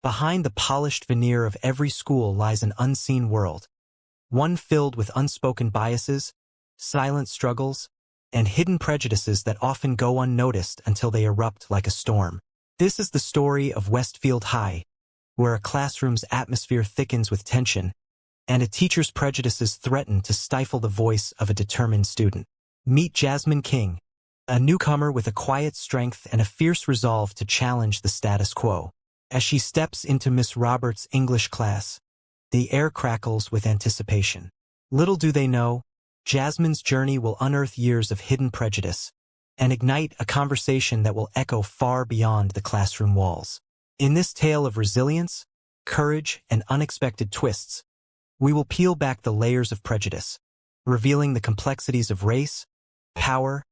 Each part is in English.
Behind the polished veneer of every school lies an unseen world, one filled with unspoken biases, silent struggles, and hidden prejudices that often go unnoticed until they erupt like a storm. This is the story of Westfield High, where a classroom's atmosphere thickens with tension, and a teacher's prejudices threaten to stifle the voice of a determined student. Meet Jasmine King, a newcomer with a quiet strength and a fierce resolve to challenge the status quo. As she steps into Miss Roberts' English class, the air crackles with anticipation. Little do they know, Jasmine's journey will unearth years of hidden prejudice and ignite a conversation that will echo far beyond the classroom walls. In this tale of resilience, courage, and unexpected twists, we will peel back the layers of prejudice, revealing the complexities of race, power,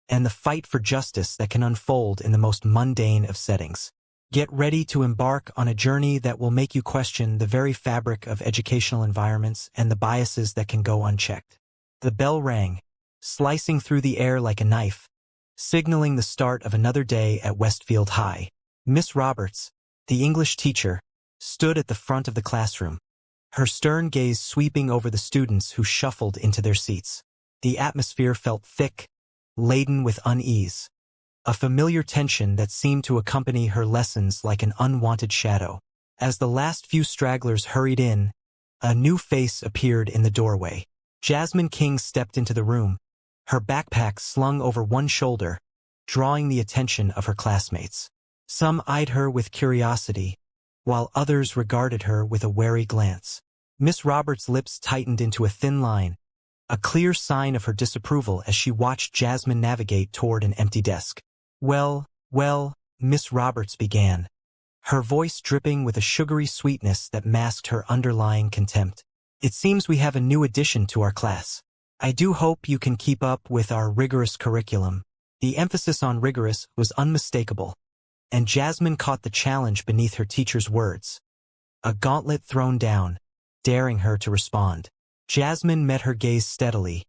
and the fight for justice that can unfold in the most mundane of settings. Get ready to embark on a journey that will make you question the very fabric of educational environments and the biases that can go unchecked. The bell rang, slicing through the air like a knife, signaling the start of another day at Westfield High. Miss Roberts, the English teacher, stood at the front of the classroom, her stern gaze sweeping over the students who shuffled into their seats. The atmosphere felt thick, laden with unease, a familiar tension that seemed to accompany her lessons like an unwanted shadow. As the last few stragglers hurried in, a new face appeared in the doorway. Jasmine King stepped into the room, her backpack slung over one shoulder, drawing the attention of her classmates. Some eyed her with curiosity, while others regarded her with a wary glance. Miss Roberts' lips tightened into a thin line, a clear sign of her disapproval as she watched Jasmine navigate toward an empty desk. Well, Miss Roberts began, her voice dripping with a sugary sweetness that masked her underlying contempt. It seems we have a new addition to our class. I do hope you can keep up with our rigorous curriculum. The emphasis on rigorous was unmistakable, and Jasmine caught the challenge beneath her teacher's words. A gauntlet thrown down, daring her to respond. Jasmine met her gaze steadily,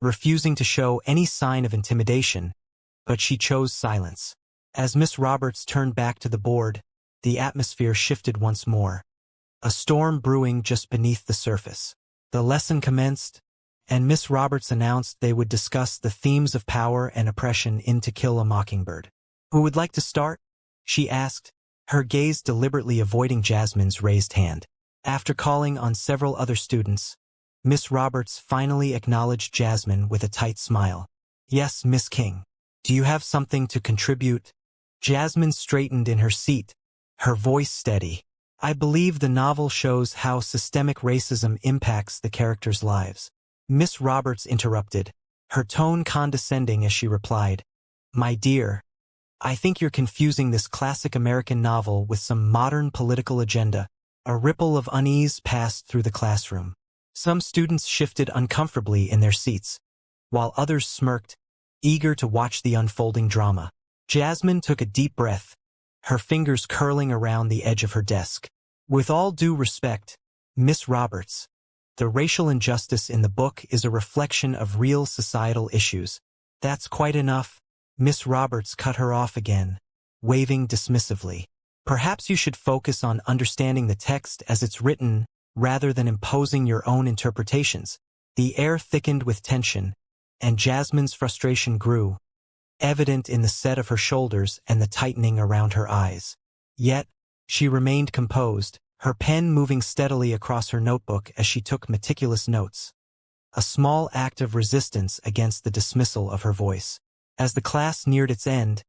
refusing to show any sign of intimidation, but she chose silence. As Miss Roberts turned back to the board, the atmosphere shifted once more, a storm brewing just beneath the surface. The lesson commenced, and Miss Roberts announced they would discuss the themes of power and oppression in To Kill a Mockingbird. Who would like to start? She asked, her gaze deliberately avoiding Jasmine's raised hand. After calling on several other students, Miss Roberts finally acknowledged Jasmine with a tight smile. Yes, Miss King. Do you have something to contribute? Jasmine straightened in her seat, her voice steady. I believe the novel shows how systemic racism impacts the characters' lives. Miss Roberts interrupted, her tone condescending as she replied, My dear, I think you're confusing this classic American novel with some modern political agenda. A ripple of unease passed through the classroom. Some students shifted uncomfortably in their seats, while others smirked, eager to watch the unfolding drama. Jasmine took a deep breath, her fingers curling around the edge of her desk. With all due respect, Miss Roberts, the racial injustice in the book is a reflection of real societal issues. That's quite enough. Miss Roberts cut her off again, waving dismissively. Perhaps you should focus on understanding the text as it's written, rather than imposing your own interpretations. The air thickened with tension, and Jasmine's frustration grew, evident in the set of her shoulders and the tightening around her eyes. Yet, she remained composed, her pen moving steadily across her notebook as she took meticulous notes, a small act of resistance against the dismissal of her voice. As the class neared its end,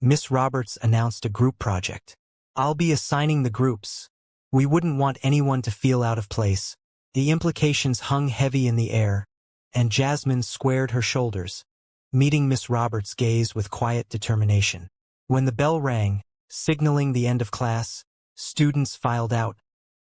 Miss Roberts announced a group project. I'll be assigning the groups. We wouldn't want anyone to feel out of place. The implications hung heavy in the air, and Jasmine squared her shoulders, meeting Miss Roberts' gaze with quiet determination. When the bell rang, signaling the end of class, students filed out,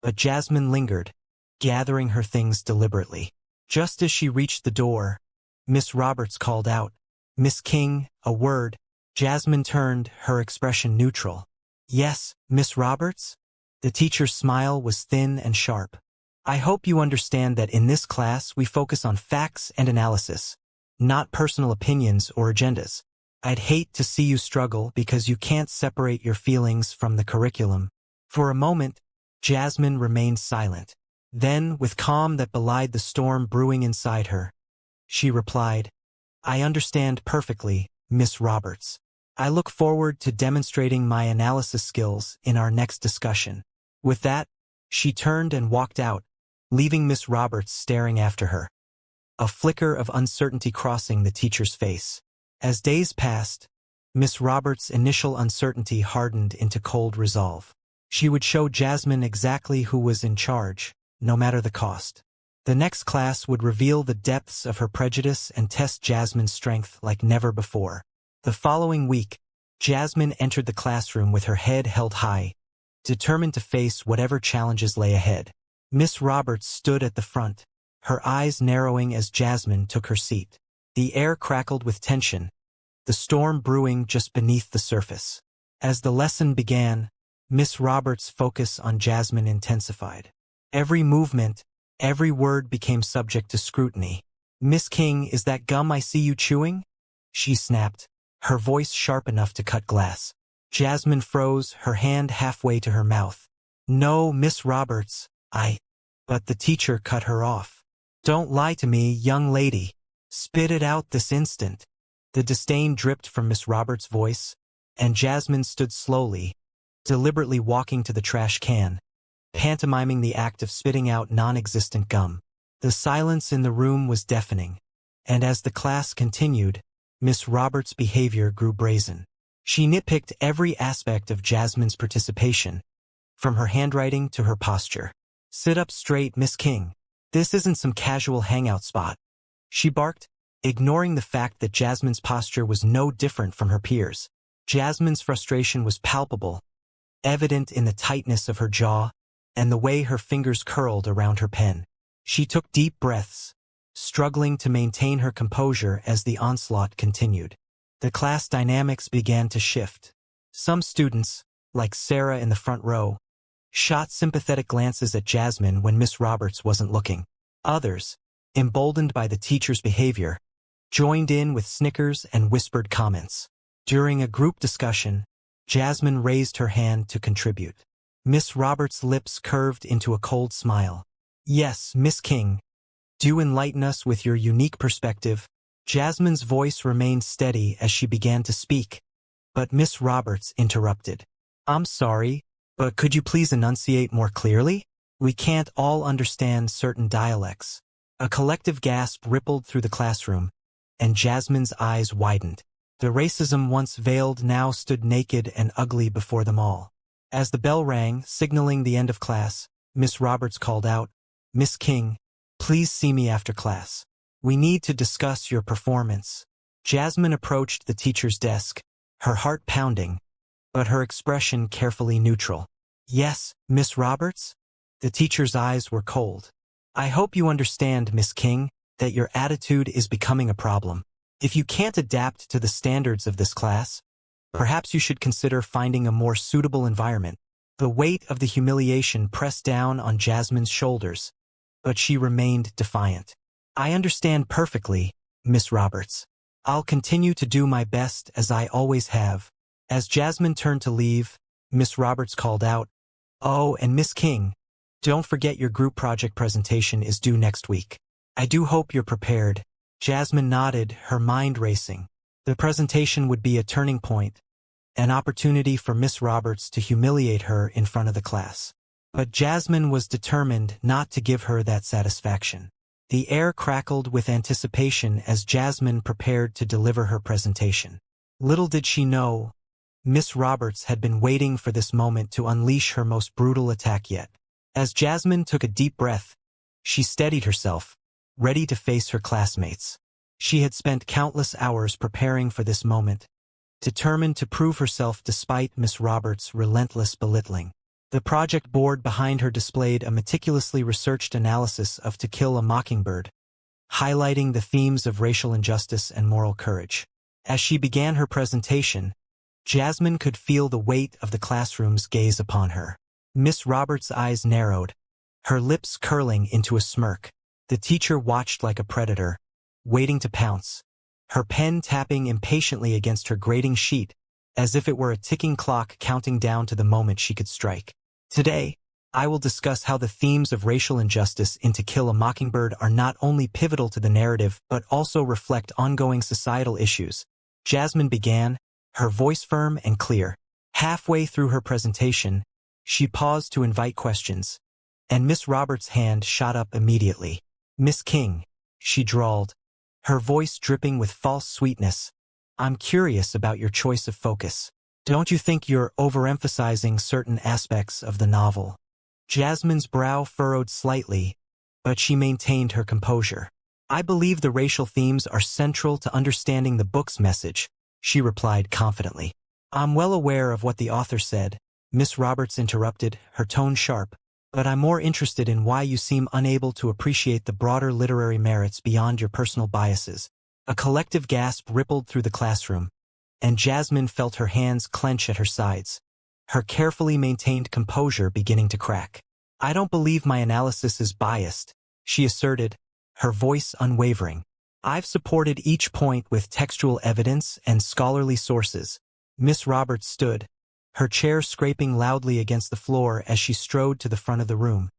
but Jasmine lingered, gathering her things deliberately. Just as she reached the door, Miss Roberts called out, Miss King, a word. Jasmine turned, her expression neutral. Yes, Miss Roberts? The teacher's smile was thin and sharp. I hope you understand that in this class we focus on facts and analysis, not personal opinions or agendas. I'd hate to see you struggle because you can't separate your feelings from the curriculum. For a moment, Jasmine remained silent. Then, with calm that belied the storm brewing inside her, she replied, "I understand perfectly, Miss Roberts. I look forward to demonstrating my analysis skills in our next discussion." With that, she turned and walked out, leaving Miss Roberts staring after her, a flicker of uncertainty crossing the teacher's face. As days passed, Miss Roberts' initial uncertainty hardened into cold resolve. She would show Jasmine exactly who was in charge, no matter the cost. The next class would reveal the depths of her prejudice and test Jasmine's strength like never before. The following week, Jasmine entered the classroom with her head held high, determined to face whatever challenges lay ahead. Miss Roberts stood at the front, her eyes narrowing as Jasmine took her seat. The air crackled with tension, the storm brewing just beneath the surface. As the lesson began, Miss Roberts' focus on Jasmine intensified. Every movement, every word became subject to scrutiny. "Miss King, is that gum I see you chewing?" she snapped, her voice sharp enough to cut glass. Jasmine froze, her hand halfway to her mouth. "No, Miss Roberts, But the teacher cut her off. "Don't lie to me, young lady. Spit it out this instant." The disdain dripped from Miss Roberts' voice, and Jasmine stood slowly, deliberately walking to the trash can, pantomiming the act of spitting out non-existent gum. The silence in the room was deafening, and as the class continued, Miss Roberts' behavior grew brazen. She nitpicked every aspect of Jasmine's participation, from her handwriting to her posture. "Sit up straight, Miss King. This isn't some casual hangout spot," she barked, ignoring the fact that Jasmine's posture was no different from her peers. Jasmine's frustration was palpable, evident in the tightness of her jaw and the way her fingers curled around her pen. She took deep breaths, struggling to maintain her composure as the onslaught continued. The class dynamics began to shift. Some students, like Sarah in the front row, shot sympathetic glances at Jasmine when Miss Roberts wasn't looking. Others, emboldened by the teacher's behavior, joined in with snickers and whispered comments. During a group discussion, Jasmine raised her hand to contribute. Miss Roberts' lips curved into a cold smile. "Yes, Miss King. Do enlighten us with your unique perspective." Jasmine's voice remained steady as she began to speak, but Miss Roberts interrupted. "I'm sorry, but could you please enunciate more clearly? We can't all understand certain dialects." A collective gasp rippled through the classroom, and Jasmine's eyes widened. The racism once veiled now stood naked and ugly before them all. As the bell rang, signaling the end of class, Miss Roberts called out, "Miss King, please see me after class. We need to discuss your performance." Jasmine approached the teacher's desk, her heart pounding, but her expression carefully neutral. "Yes, Miss Roberts?" The teacher's eyes were cold. "I hope you understand, Miss King, that your attitude is becoming a problem. If you can't adapt to the standards of this class, perhaps you should consider finding a more suitable environment." The weight of the humiliation pressed down on Jasmine's shoulders, but she remained defiant. "I understand perfectly, Miss Roberts. I'll continue to do my best as I always have." As Jasmine turned to leave, Miss Roberts called out, "Oh, and Miss King, don't forget your group project presentation is due next week. I do hope you're prepared." Jasmine nodded, her mind racing. The presentation would be a turning point, an opportunity for Miss Roberts to humiliate her in front of the class. But Jasmine was determined not to give her that satisfaction. The air crackled with anticipation as Jasmine prepared to deliver her presentation. Little did she know, Miss Roberts had been waiting for this moment to unleash her most brutal attack yet. As Jasmine took a deep breath, she steadied herself, ready to face her classmates. She had spent countless hours preparing for this moment, determined to prove herself despite Miss Roberts' relentless belittling. The project board behind her displayed a meticulously researched analysis of To Kill a Mockingbird, highlighting the themes of racial injustice and moral courage. As she began her presentation, Jasmine could feel the weight of the classroom's gaze upon her. Miss Roberts' eyes narrowed, her lips curling into a smirk. The teacher watched like a predator, waiting to pounce, her pen tapping impatiently against her grading sheet, as if it were a ticking clock counting down to the moment she could strike. Today, I will discuss how the themes of racial injustice in To Kill a Mockingbird are not only pivotal to the narrative but also reflect ongoing societal issues. Jasmine began, her voice firm and clear. Halfway through her presentation, she paused to invite questions, and Miss Roberts' hand shot up immediately. "Miss King," she drawled, her voice dripping with false sweetness, "I'm curious about your choice of focus. Don't you think you're overemphasizing certain aspects of the novel?" Jasmine's brow furrowed slightly, but she maintained her composure. "I believe the racial themes are central to understanding the book's message," she replied confidently. "I'm well aware of what the author said," Miss Roberts interrupted, her tone sharp, "but I'm more interested in why you seem unable to appreciate the broader literary merits beyond your personal biases." A collective gasp rippled through the classroom, and Jasmine felt her hands clench at her sides, her carefully maintained composure beginning to crack. "I don't believe my analysis is biased," she asserted, her voice unwavering. "I've supported each point with textual evidence and scholarly sources." Miss Roberts stood, her chair scraping loudly against the floor as she strode to the front of the room,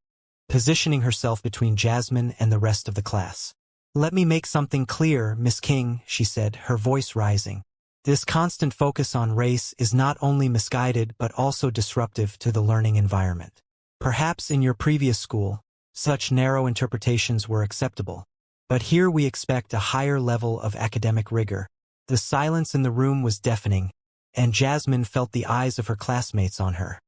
positioning herself between Jasmine and the rest of the class. "Let me make something clear, Miss King," she said, her voice rising. "This constant focus on race is not only misguided but also disruptive to the learning environment. Perhaps in your previous school, such narrow interpretations were acceptable, but here we expect a higher level of academic rigor." The silence in the room was deafening, and Jasmine felt the eyes of her classmates on her.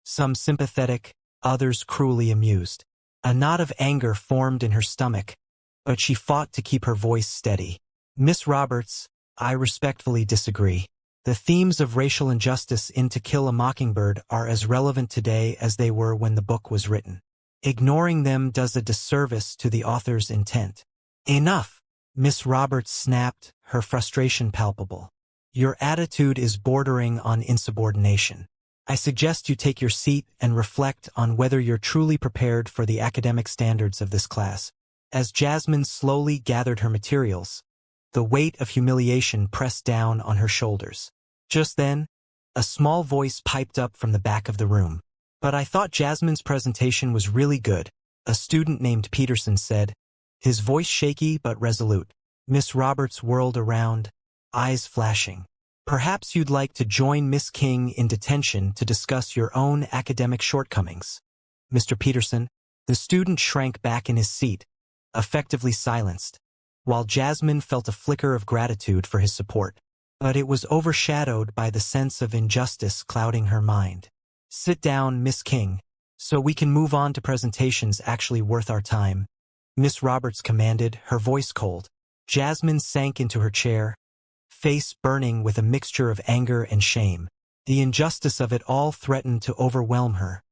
Some sympathetic, others cruelly amused. A knot of anger formed in her stomach, but she fought to keep her voice steady. "Miss Roberts, I respectfully disagree. The themes of racial injustice in To Kill a Mockingbird are as relevant today as they were when the book was written. Ignoring them does a disservice to the author's intent." "Enough!" Miss Roberts snapped, her frustration palpable. "Your attitude is bordering on insubordination. I suggest you take your seat and reflect on whether you're truly prepared for the academic standards of this class." As Jasmine slowly gathered her materials, the weight of humiliation pressed down on her shoulders. Just then, a small voice piped up from the back of the room. "But I thought Jasmine's presentation was really good," a student named Peterson said, his voice shaky but resolute. Miss Roberts whirled around, eyes flashing. "Perhaps you'd like to join Miss King in detention to discuss your own academic shortcomings." "Mr. Peterson," the student shrank back in his seat, effectively silenced, while Jasmine felt a flicker of gratitude for his support. But it was overshadowed by the sense of injustice clouding her mind. "Sit down, Miss King, so we can move on to presentations actually worth our time," Miss Roberts commanded, her voice cold. Jasmine sank into her chair, face burning with a mixture of anger and shame. The injustice of it all threatened to overwhelm her,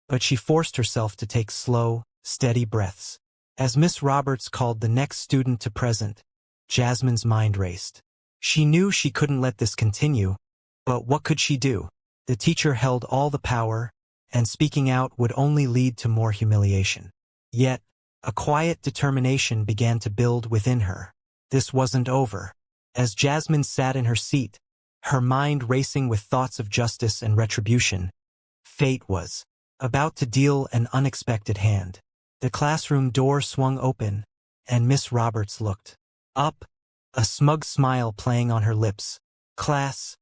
but she forced herself to take slow, steady breaths. As Miss Roberts called the next student to present, Jasmine's mind raced. She knew she couldn't let this continue, but what could she do? The teacher held all the power, and speaking out would only lead to more humiliation. Yet, a quiet determination began to build within her. This wasn't over. As Jasmine sat in her seat, her mind racing with thoughts of justice and retribution, fate was about to deal an unexpected hand. The classroom door swung open, and Miss Roberts looked up, a smug smile playing on her lips. "Class,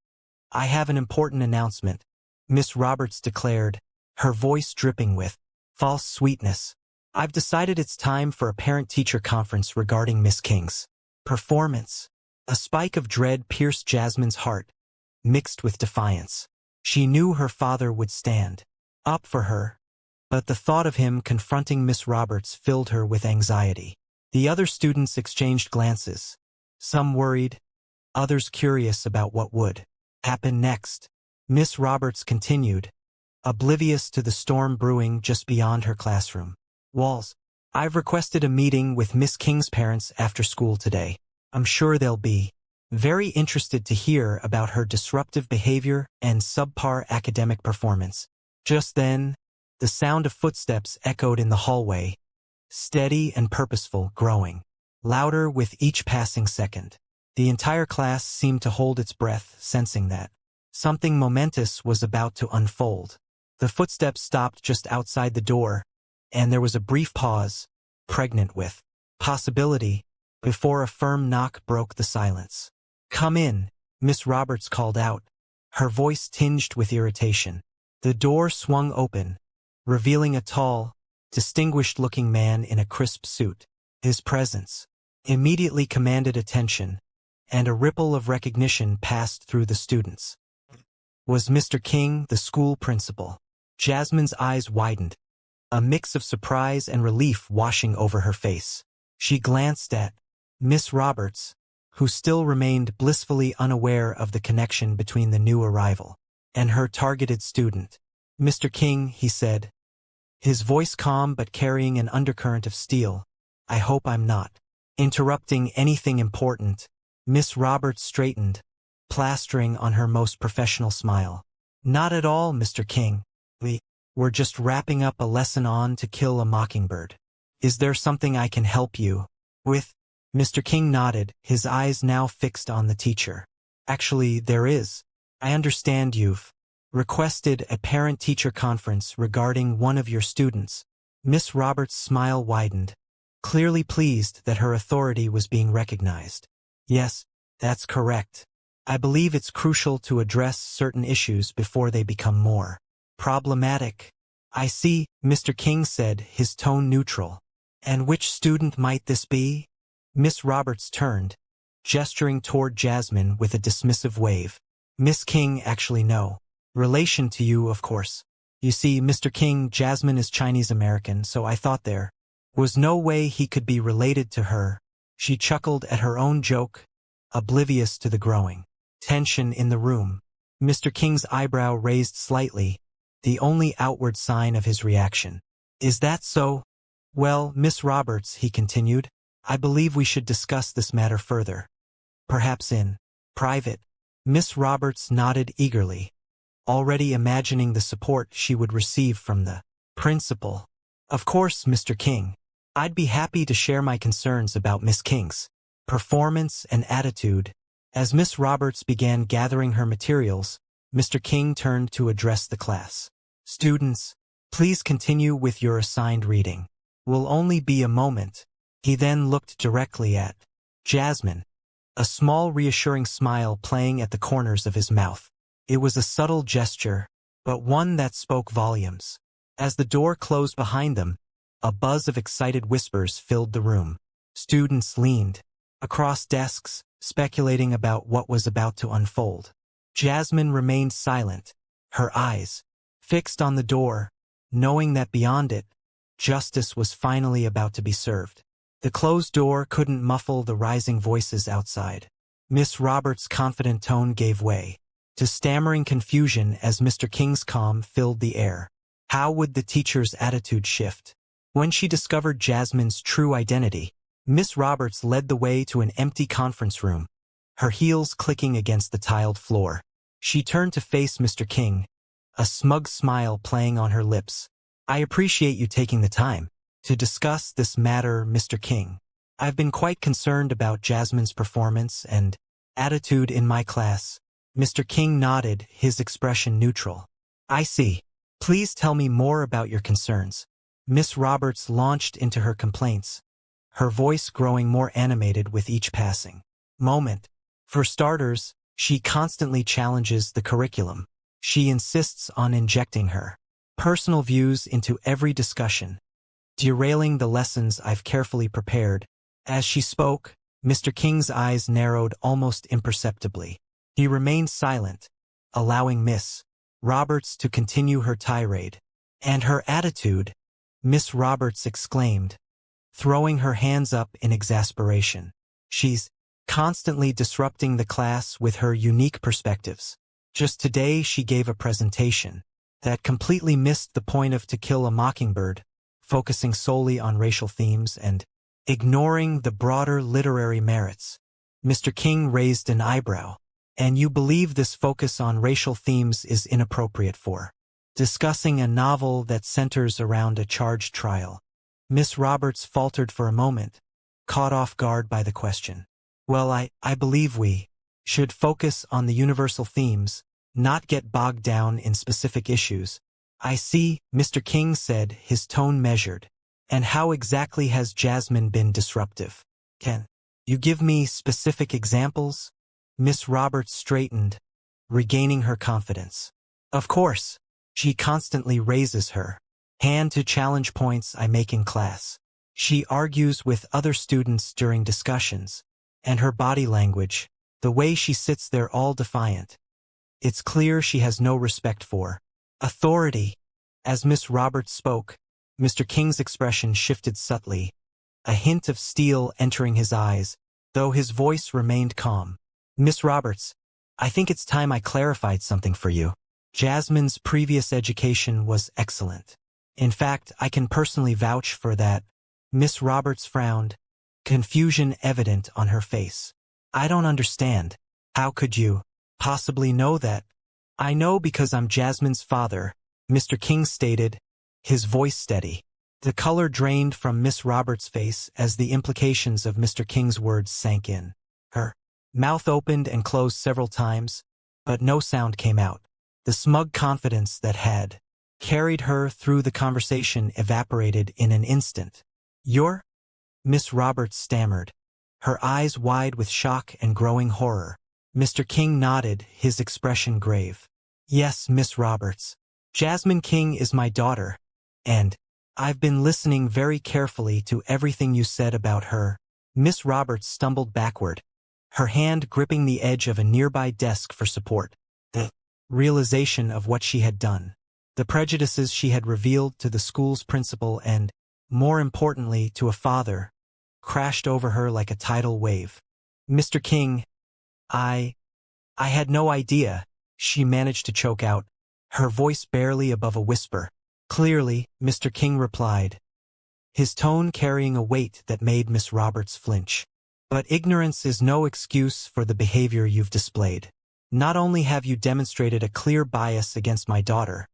I have an important announcement," Miss Roberts declared, her voice dripping with false sweetness. "I've decided it's time for a parent-teacher conference regarding Miss King's performance." A spike of dread pierced Jasmine's heart, mixed with defiance. She knew her father would stand up for her, but the thought of him confronting Miss Roberts filled her with anxiety. The other students exchanged glances, some worried, others curious about what would happen next. Miss Roberts continued, oblivious to the storm brewing just beyond her classroom walls. "I've requested a meeting with Miss King's parents after school today. I'm sure they'll be very interested to hear about her disruptive behavior and subpar academic performance." Just then, the sound of footsteps echoed in the hallway, steady and purposeful, growing louder with each passing second. The entire class seemed to hold its breath, sensing that something momentous was about to unfold. The footsteps stopped just outside the door, and there was a brief pause, pregnant with possibility, before a firm knock broke the silence. "Come in," Miss Roberts called out, her voice tinged with irritation. The door swung open, revealing a tall, distinguished-looking man in a crisp suit. His presence immediately commanded attention, and a ripple of recognition passed through the students. Was Mr. King, the school principal? Jasmine's eyes widened, a mix of surprise and relief washing over her face. She glanced at Miss Roberts, who still remained blissfully unaware of the connection between the new arrival and her targeted student. "Mr. King," he said, his voice calm but carrying an undercurrent of steel, "I hope I'm not interrupting anything important." Miss Roberts straightened, plastering on her most professional smile. "Not at all, Mr. King. We're just wrapping up a lesson on To Kill a Mockingbird. Is there something I can help you with?" Mr. King nodded, his eyes now fixed on the teacher. "Actually, there is. I understand you've requested a parent-teacher conference regarding one of your students." Miss Roberts' smile widened, clearly pleased that her authority was being recognized. "Yes, that's correct. I believe it's crucial to address certain issues before they become more problematic." "I see," Mr. King said, his tone neutral. "And which student might this be?" Miss Roberts turned, gesturing toward Jasmine with a dismissive wave. "Miss King, actually no relation to you, of course. You see, Mr. King, Jasmine is Chinese-American, so I thought there was no way he could be related to her." She chuckled at her own joke, oblivious to the growing tension in the room. Mr. King's eyebrow raised slightly, the only outward sign of his reaction. "Is that so? Well, Miss Roberts," he continued, "I believe we should discuss this matter further. Perhaps in private." Miss Roberts nodded eagerly, already imagining the support she would receive from the principal. "Of course, Mr. King. I'd be happy to share my concerns about Miss King's performance and attitude." As Miss Roberts began gathering her materials, Mr. King turned to address the class. "Students, please continue with your assigned reading. Will only be a moment." He then looked directly at Jasmine, a small reassuring smile playing at the corners of his mouth. It was a subtle gesture, but one that spoke volumes. As the door closed behind them, a buzz of excited whispers filled the room. Students leaned across desks, speculating about what was about to unfold. Jasmine remained silent, her eyes fixed on the door, knowing that beyond it, justice was finally about to be served. The closed door couldn't muffle the rising voices outside. Miss Roberts' confident tone gave way to stammering confusion as Mr. King's calm filled the air. How would the teacher's attitude shift? When she discovered Jasmine's true identity, Miss Roberts led the way to an empty conference room, her heels clicking against the tiled floor. She turned to face Mr. King, a smug smile playing on her lips. "I appreciate you taking the time to discuss this matter, Mr. King. I've been quite concerned about Jasmine's performance and attitude in my class." Mr. King nodded, his expression neutral. "I see. Please tell me more about your concerns." Miss Roberts launched into her complaints, her voice growing more animated with each passing moment. "For starters, she constantly challenges the curriculum. She insists on injecting her personal views into every discussion, derailing the lessons I've carefully prepared." As she spoke, Mr. King's eyes narrowed almost imperceptibly. He remained silent, allowing Miss Roberts to continue her tirade. "And her attitude," Miss Roberts exclaimed, throwing her hands up in exasperation. "She's constantly disrupting the class with her unique perspectives. Just today she gave a presentation that completely missed the point of To Kill a Mockingbird, focusing solely on racial themes and ignoring the broader literary merits." Mr. King raised an eyebrow. "And you believe this focus on racial themes is inappropriate for discussing a novel that centers around a charged trial?" Miss Roberts faltered for a moment, caught off guard by the question. "Well, I believe we should focus on the universal themes, not get bogged down in specific issues." I see, Mr. King said, his tone measured. And how exactly has Jasmine been disruptive? Can you give me specific examples? Miss Roberts straightened, regaining her confidence. Of course. She constantly raises her hand to challenge points I make in class. She argues with other students during discussions. And her body language, the way she sits there all defiant. It's clear she has no respect for authority. As Miss Roberts spoke, Mr. King's expression shifted subtly, a hint of steel entering his eyes, though his voice remained calm. Miss Roberts, I think it's time I clarified something for you. Jasmine's previous education was excellent. In fact, I can personally vouch for that. Miss Roberts frowned, confusion evident on her face. I don't understand. How could you possibly know that? I know because I'm Jasmine's father, Mr. King stated, his voice steady. The color drained from Miss Roberts' face as the implications of Mr. King's words sank in. Her mouth opened and closed several times, but no sound came out. The smug confidence that had carried her through the conversation evaporated in an instant. You're? Miss Roberts stammered, her eyes wide with shock and growing horror. Mr. King nodded, his expression grave. Yes, Miss Roberts. Jasmine King is my daughter, and I've been listening very carefully to everything you said about her. Miss Roberts stumbled backward, her hand gripping the edge of a nearby desk for support. The realization of what she had done, the prejudices she had revealed to the school's principal and, more importantly, to a father, crashed over her like a tidal wave. Mr. King, I had no idea, she managed to choke out, her voice barely above a whisper. Clearly, Mr. King replied, his tone carrying a weight that made Miss Roberts flinch. But ignorance is no excuse for the behavior you've displayed. Not only have you demonstrated a clear bias against my daughter,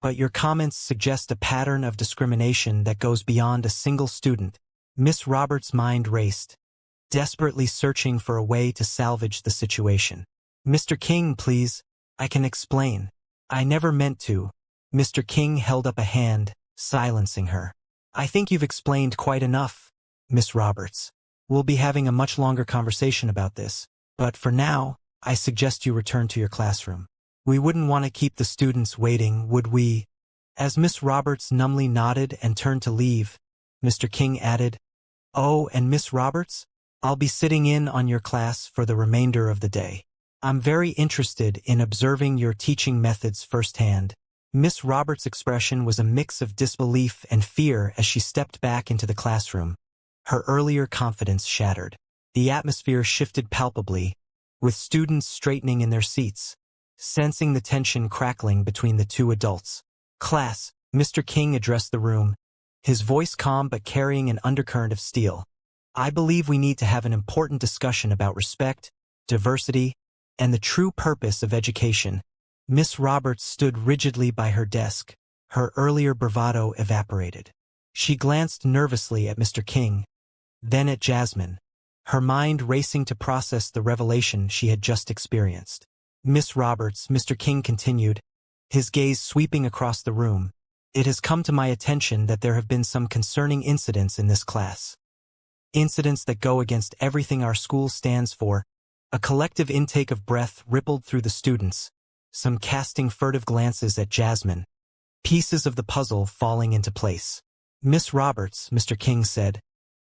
but your comments suggest a pattern of discrimination that goes beyond a single student. Miss Roberts' mind raced, desperately searching for a way to salvage the situation. Mr. King, please, I can explain. I never meant to. Mr. King held up a hand, silencing her. I think you've explained quite enough, Miss Roberts. We'll be having a much longer conversation about this, but for now, I suggest you return to your classroom. We wouldn't want to keep the students waiting, would we? As Miss Roberts numbly nodded and turned to leave, Mr. King added, Oh, and Miss Roberts, I'll be sitting in on your class for the remainder of the day. I'm very interested in observing your teaching methods firsthand. Miss Roberts' expression was a mix of disbelief and fear as she stepped back into the classroom. Her earlier confidence shattered. The atmosphere shifted palpably, with students straightening in their seats, sensing the tension crackling between the two adults. Class, Mr. King addressed the room, his voice calm but carrying an undercurrent of steel. I believe we need to have an important discussion about respect, diversity, and the true purpose of education. Miss Roberts stood rigidly by her desk, her earlier bravado evaporated. She glanced nervously at Mr. King, then at Jasmine, her mind racing to process the revelation she had just experienced. Miss Roberts, Mr. King continued, his gaze sweeping across the room. It has come to my attention that there have been some concerning incidents in this class. Incidents that go against everything our school stands for. A collective intake of breath rippled through the students, some casting furtive glances at Jasmine, pieces of the puzzle falling into place. Miss Roberts, Mr. King said,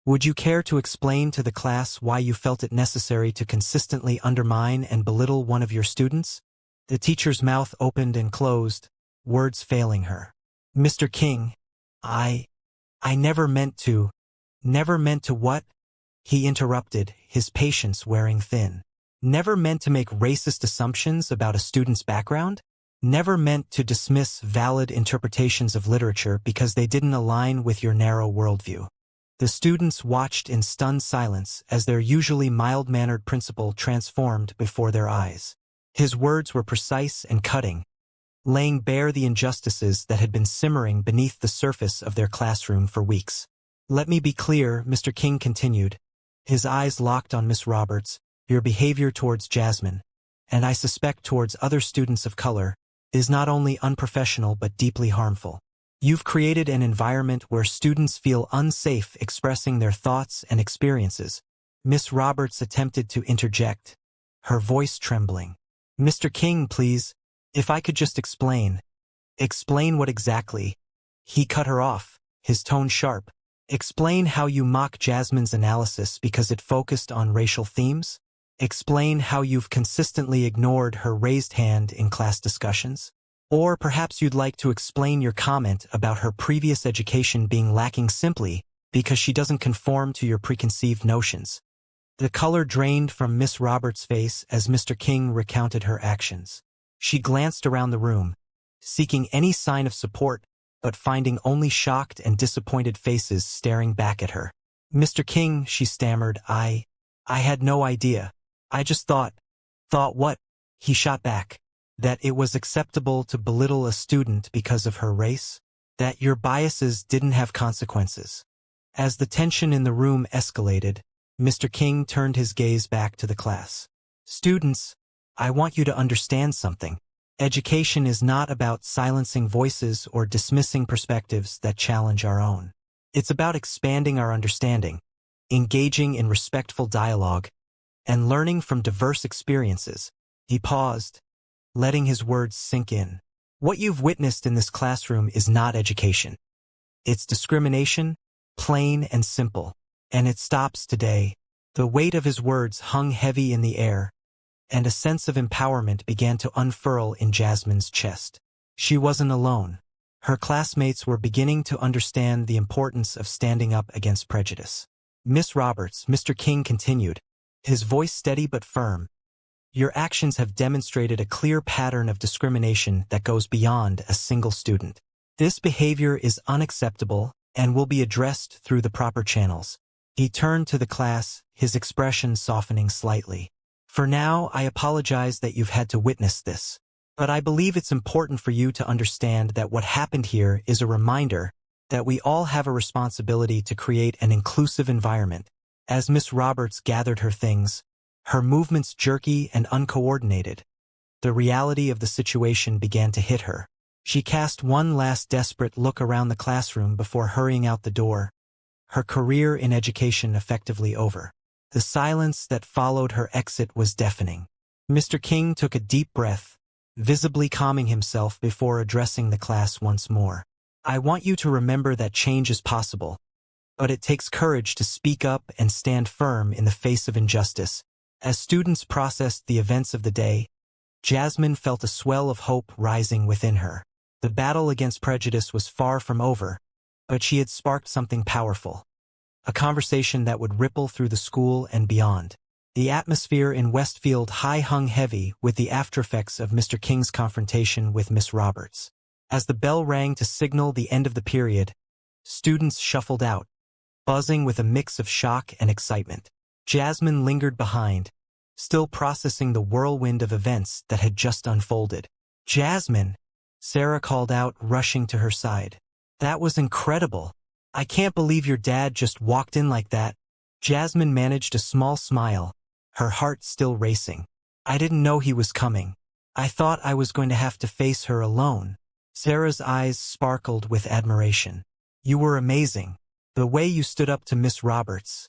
would you care to explain to the class why you felt it necessary to consistently undermine and belittle one of your students? The teacher's mouth opened and closed, words failing her. Mr. King, I never meant to. Never meant to what? He interrupted, his patience wearing thin. Never meant to make racist assumptions about a student's background? Never meant to dismiss valid interpretations of literature because they didn't align with your narrow worldview. The students watched in stunned silence as their usually mild-mannered principal transformed before their eyes. His words were precise and cutting, laying bare the injustices that had been simmering beneath the surface of their classroom for weeks. Let me be clear, Mr. King continued, his eyes locked on Miss Roberts, your behavior towards Jasmine, and I suspect towards other students of color, is not only unprofessional but deeply harmful. You've created an environment where students feel unsafe expressing their thoughts and experiences. Miss Roberts attempted to interject, her voice trembling. Mr. King, please, if I could just explain. Explain what exactly? He cut her off, his tone sharp. Explain how you mock Jasmine's analysis because it focused on racial themes? Explain how you've consistently ignored her raised hand in class discussions? Or perhaps you'd like to explain your comment about her previous education being lacking simply because she doesn't conform to your preconceived notions. The color drained from Miss Roberts' face as Mr. King recounted her actions. She glanced around the room, seeking any sign of support, but finding only shocked and disappointed faces staring back at her. Mr. King, she stammered, I had no idea. I just thought what? He shot back. That it was acceptable to belittle a student because of her race? That your biases didn't have consequences? As the tension in the room escalated, Mr. King turned his gaze back to the class. Students, I want you to understand something. Education is not about silencing voices or dismissing perspectives that challenge our own. It's about expanding our understanding, engaging in respectful dialogue, and learning from diverse experiences. He paused, letting his words sink in. What you've witnessed in this classroom is not education. It's discrimination, plain and simple. And it stops today. The weight of his words hung heavy in the air, and a sense of empowerment began to unfurl in Jasmine's chest. She wasn't alone. Her classmates were beginning to understand the importance of standing up against prejudice. Miss Roberts, Mr. King continued, his voice steady but firm. Your actions have demonstrated a clear pattern of discrimination that goes beyond a single student. This behavior is unacceptable and will be addressed through the proper channels. He turned to the class, his expression softening slightly. For now, I apologize that you've had to witness this. But I believe it's important for you to understand that what happened here is a reminder that we all have a responsibility to create an inclusive environment. As Miss Roberts gathered her things, her movements jerky and uncoordinated, the reality of the situation began to hit her. She cast one last desperate look around the classroom before hurrying out the door, her career in education effectively over. The silence that followed her exit was deafening. Mr. King took a deep breath, visibly calming himself before addressing the class once more. I want you to remember that change is possible, but it takes courage to speak up and stand firm in the face of injustice. As students processed the events of the day, Jasmine felt a swell of hope rising within her. The battle against prejudice was far from over, but she had sparked something powerful. A conversation that would ripple through the school and beyond. The atmosphere in Westfield High hung heavy with the aftereffects of Mr. King's confrontation with Miss Roberts. As the bell rang to signal the end of the period, students shuffled out, buzzing with a mix of shock and excitement. Jasmine lingered behind, still processing the whirlwind of events that had just unfolded. Jasmine, Sarah called out, rushing to her side. That was incredible. I can't believe your dad just walked in like that. Jasmine managed a small smile, her heart still racing. I didn't know he was coming. I thought I was going to have to face her alone. Sarah's eyes sparkled with admiration. You were amazing. The way you stood up to Miss Roberts.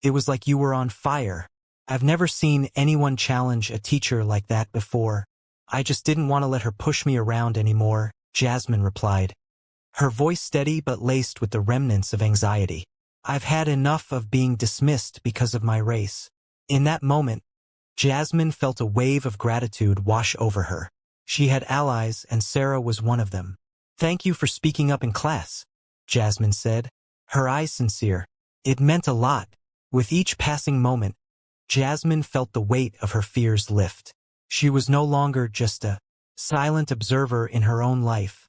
It was like you were on fire. I've never seen anyone challenge a teacher like that before. I just didn't want to let her push me around anymore, Jasmine replied, her voice steady but laced with the remnants of anxiety. I've had enough of being dismissed because of my race. In that moment, Jasmine felt a wave of gratitude wash over her. She had allies and Sarah was one of them. Thank you for speaking up in class, Jasmine said, her eyes sincere. It meant a lot. With each passing moment, Jasmine felt the weight of her fears lift. She was no longer just a silent observer in her own life.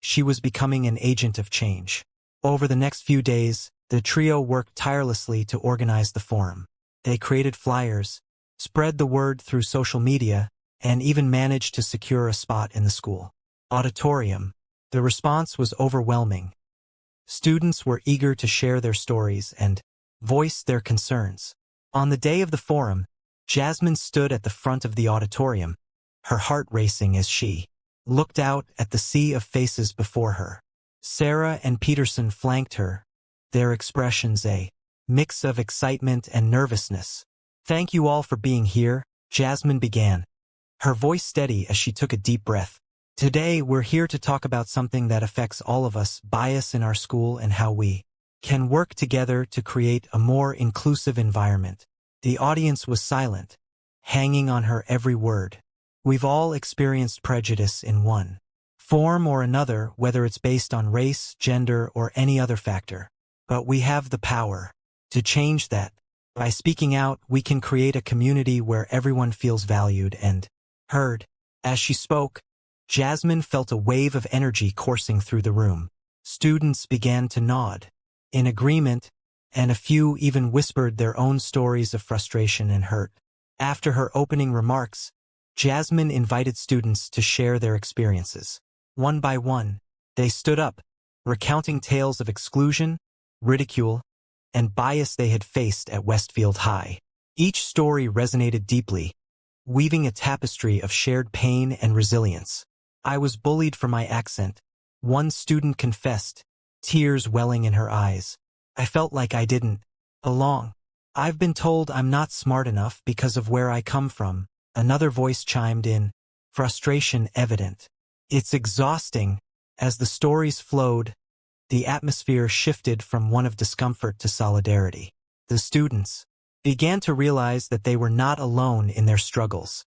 She was becoming an agent of change. Over the next few days, the trio worked tirelessly to organize the forum. They created flyers, spread the word through social media, and even managed to secure a spot in the school auditorium. The response was overwhelming. Students were eager to share their stories and voice their concerns. On the day of the forum, Jasmine stood at the front of the auditorium, her heart racing as she looked out at the sea of faces before her. Sarah and Peterson flanked her, their expressions a mix of excitement and nervousness. "Thank you all for being here," Jasmine began, her voice steady as she took a deep breath. "Today we're here to talk about something that affects all of us, bias in our school and how we can work together to create a more inclusive environment." The audience was silent, hanging on her every word. We've all experienced prejudice in one form or another, whether it's based on race, gender, or any other factor. But we have the power to change that. By speaking out, we can create a community where everyone feels valued and heard. As she spoke, Jasmine felt a wave of energy coursing through the room. Students began to nod in agreement, and a few even whispered their own stories of frustration and hurt. After her opening remarks, Jasmine invited students to share their experiences. One by one, they stood up, recounting tales of exclusion, ridicule, and bias they had faced at Westfield High. Each story resonated deeply, weaving a tapestry of shared pain and resilience. "I was bullied for my accent," one student confessed, tears welling in her eyes. "I felt like I didn't belong. I've been told I'm not smart enough because of where I come from," another voice chimed in, frustration evident. "It's exhausting." As the stories flowed, the atmosphere shifted from one of discomfort to solidarity. The students began to realize that they were not alone in their struggles.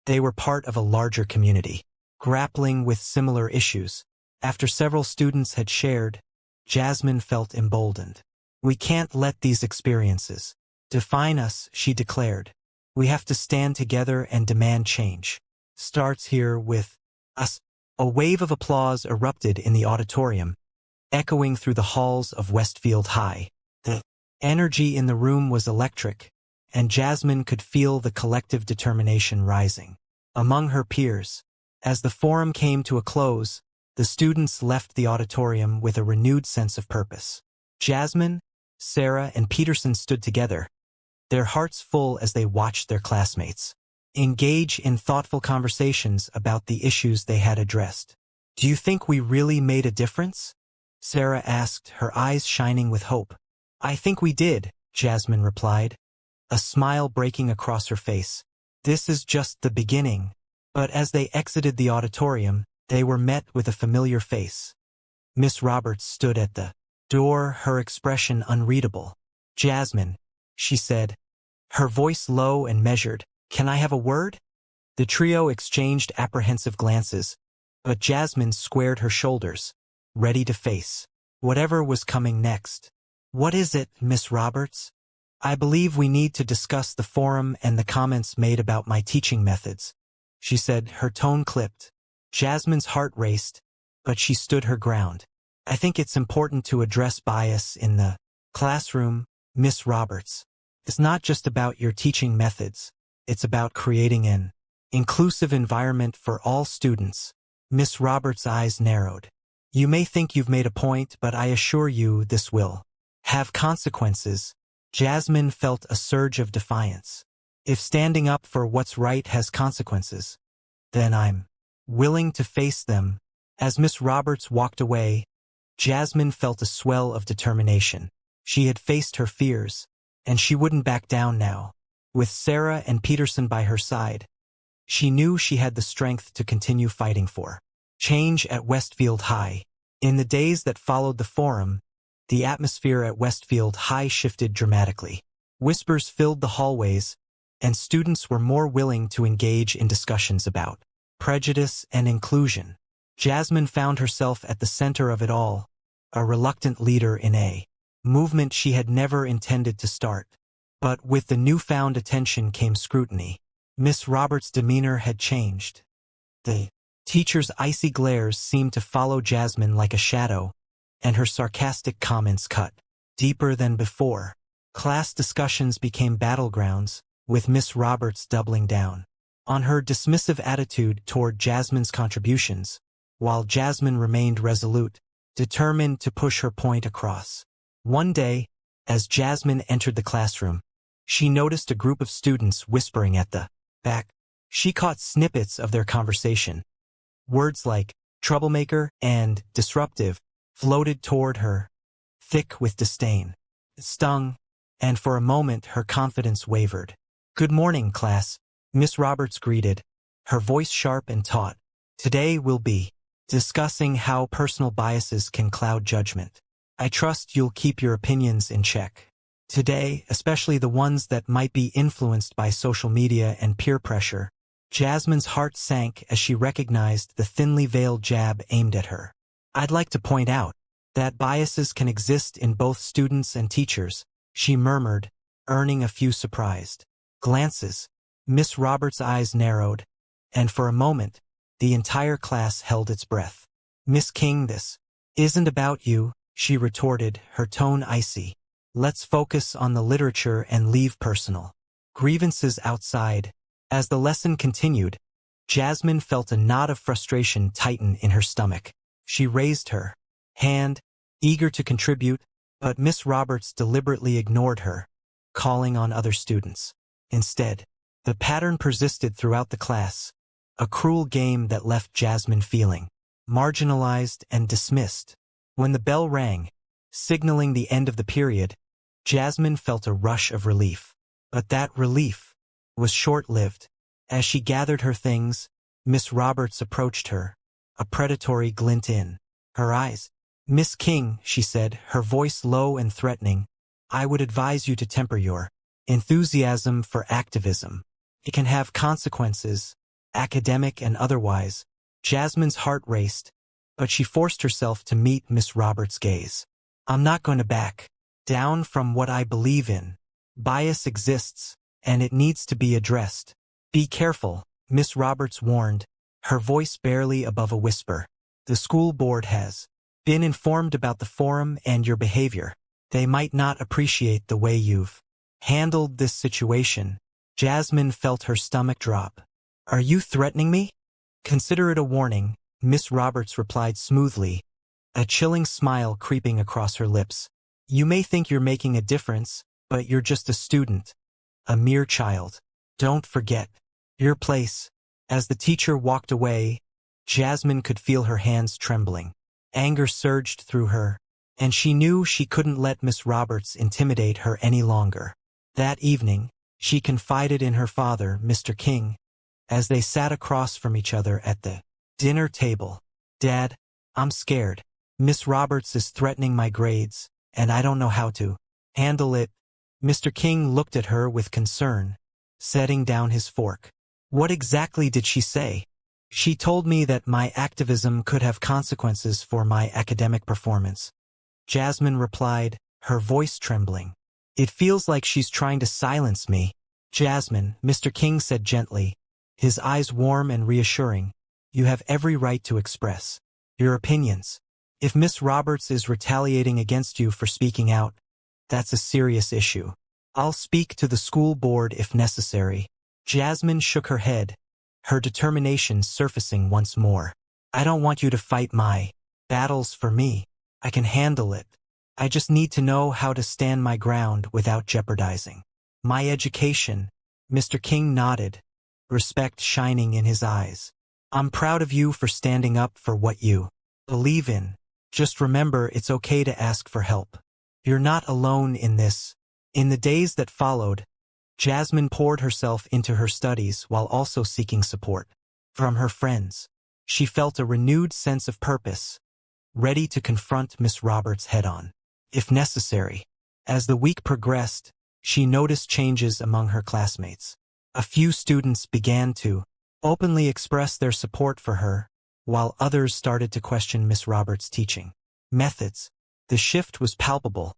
They were part of a larger community, grappling with similar issues. After several students had shared, Jasmine felt emboldened. "We can't let these experiences define us," she declared. "We have to stand together and demand change. Starts here with us." A wave of applause erupted in the auditorium, echoing through the halls of Westfield High. The energy in the room was electric, and Jasmine could feel the collective determination rising among her peers. As the forum came to a close, the students left the auditorium with a renewed sense of purpose. Jasmine, Sarah, and Peterson stood together, their hearts full as they watched their classmates engage in thoughtful conversations about the issues they had addressed. "Do you think we really made a difference?" Sarah asked, her eyes shining with hope. "I think we did," Jasmine replied, a smile breaking across her face. "This is just the beginning." But as they exited the auditorium, they were met with a familiar face. Miss Roberts stood at the door, her expression unreadable. "Jasmine," she said, her voice low and measured, "can I have a word?" The trio exchanged apprehensive glances, but Jasmine squared her shoulders, ready to face whatever was coming next. "What is it, Miss Roberts?" "I believe we need to discuss the forum and the comments made about my teaching methods," she said, her tone clipped. Jasmine's heart raced, but she stood her ground. "I think it's important to address bias in the classroom, Miss Roberts. It's not just about your teaching methods. It's about creating an inclusive environment for all students." Miss Roberts' eyes narrowed. "You may think you've made a point, but I assure you this will have consequences." Jasmine felt a surge of defiance. "If standing up for what's right has consequences, then I'm willing to face them." As Miss Roberts walked away, Jasmine felt a swell of determination. She had faced her fears, and she wouldn't back down now. With Sarah and Peterson by her side, she knew she had the strength to continue fighting for change at Westfield High. In the days that followed the forum, the atmosphere at Westfield High shifted dramatically. Whispers filled the hallways, and students were more willing to engage in discussions about prejudice and inclusion. Jasmine found herself at the center of it all, a reluctant leader in a movement she had never intended to start. But with the newfound attention came scrutiny. Miss Roberts' demeanor had changed. The teacher's icy glares seemed to follow Jasmine like a shadow, and her sarcastic comments cut deeper than before. Class discussions became battlegrounds, with Miss Roberts doubling down on her dismissive attitude toward Jasmine's contributions, while Jasmine remained resolute, determined to push her point across. One day, as Jasmine entered the classroom, she noticed a group of students whispering at the back. She caught snippets of their conversation, Words like troublemaker and disruptive floated toward her, thick with disdain. It stung, and for a moment her confidence wavered. "Good morning, class," Miss Roberts greeted, her voice sharp and taut. "Today we'll be discussing how personal biases can cloud judgment. I trust you'll keep your opinions in check. Today, especially the ones that might be influenced by social media and peer pressure." Jasmine's heart sank as she recognized the thinly veiled jab aimed at her. "I'd like to point out that biases can exist in both students and teachers," she murmured, earning a few surprised glances. Miss Roberts' eyes narrowed, and for a moment, the entire class held its breath. "Miss King, this isn't about you," she retorted, her tone icy. "Let's focus on the literature and leave personal grievances outside." As the lesson continued, Jasmine felt a knot of frustration tighten in her stomach. She raised her hand, eager to contribute, but Miss Roberts deliberately ignored her, calling on other students. Instead, the pattern persisted throughout the class, a cruel game that left Jasmine feeling marginalized and dismissed. When the bell rang, signaling the end of the period, Jasmine felt a rush of relief. But that relief was short-lived. As she gathered her things, Miss Roberts approached her, a predatory glint in her eyes. "Miss King," she said, her voice low and threatening, "I would advise you to temper your enthusiasm for activism. It can have consequences, academic and otherwise." Jasmine's heart raced, but she forced herself to meet Miss Roberts' gaze. "I'm not going to back down from what I believe in. Bias exists, and it needs to be addressed." "Be careful," Miss Roberts warned, her voice barely above a whisper. "The school board has been informed about the forum and your behavior. They might not appreciate the way you've handled this situation." Jasmine felt her stomach drop. "Are you threatening me?" "Consider it a warning," Miss Roberts replied smoothly, a chilling smile creeping across her lips. "You may think you're making a difference, but you're just a student, a mere child. Don't forget your place." As the teacher walked away, Jasmine could feel her hands trembling. Anger surged through her, and she knew she couldn't let Miss Roberts intimidate her any longer. That evening, she confided in her father, Mr. King, as they sat across from each other at the dinner table. "Dad, I'm scared. Miss Roberts is threatening my grades, and I don't know how to handle it." Mr. King looked at her with concern, setting down his fork. "What exactly did she say?" "She told me that my activism could have consequences for my academic performance," Jasmine replied, her voice trembling. "It feels like she's trying to silence me." "Jasmine," Mr. King said gently, his eyes warm and reassuring, "you have every right to express your opinions. If Miss Roberts is retaliating against you for speaking out, that's a serious issue. I'll speak to the school board if necessary." Jasmine shook her head, her determination surfacing once more. "I don't want you to fight my battles for me. I can handle it. I just need to know how to stand my ground without jeopardizing my education." Mr. King nodded, respect shining in his eyes. "I'm proud of you for standing up for what you believe in. Just remember, it's okay to ask for help. You're not alone in this." In the days that followed, Jasmine poured herself into her studies while also seeking support from her friends. She felt a renewed sense of purpose, ready to confront Miss Roberts head-on, if necessary. As the week progressed, she noticed changes among her classmates. A few students began to openly express their support for her, while others started to question Miss Roberts' teaching methods. The shift was palpable,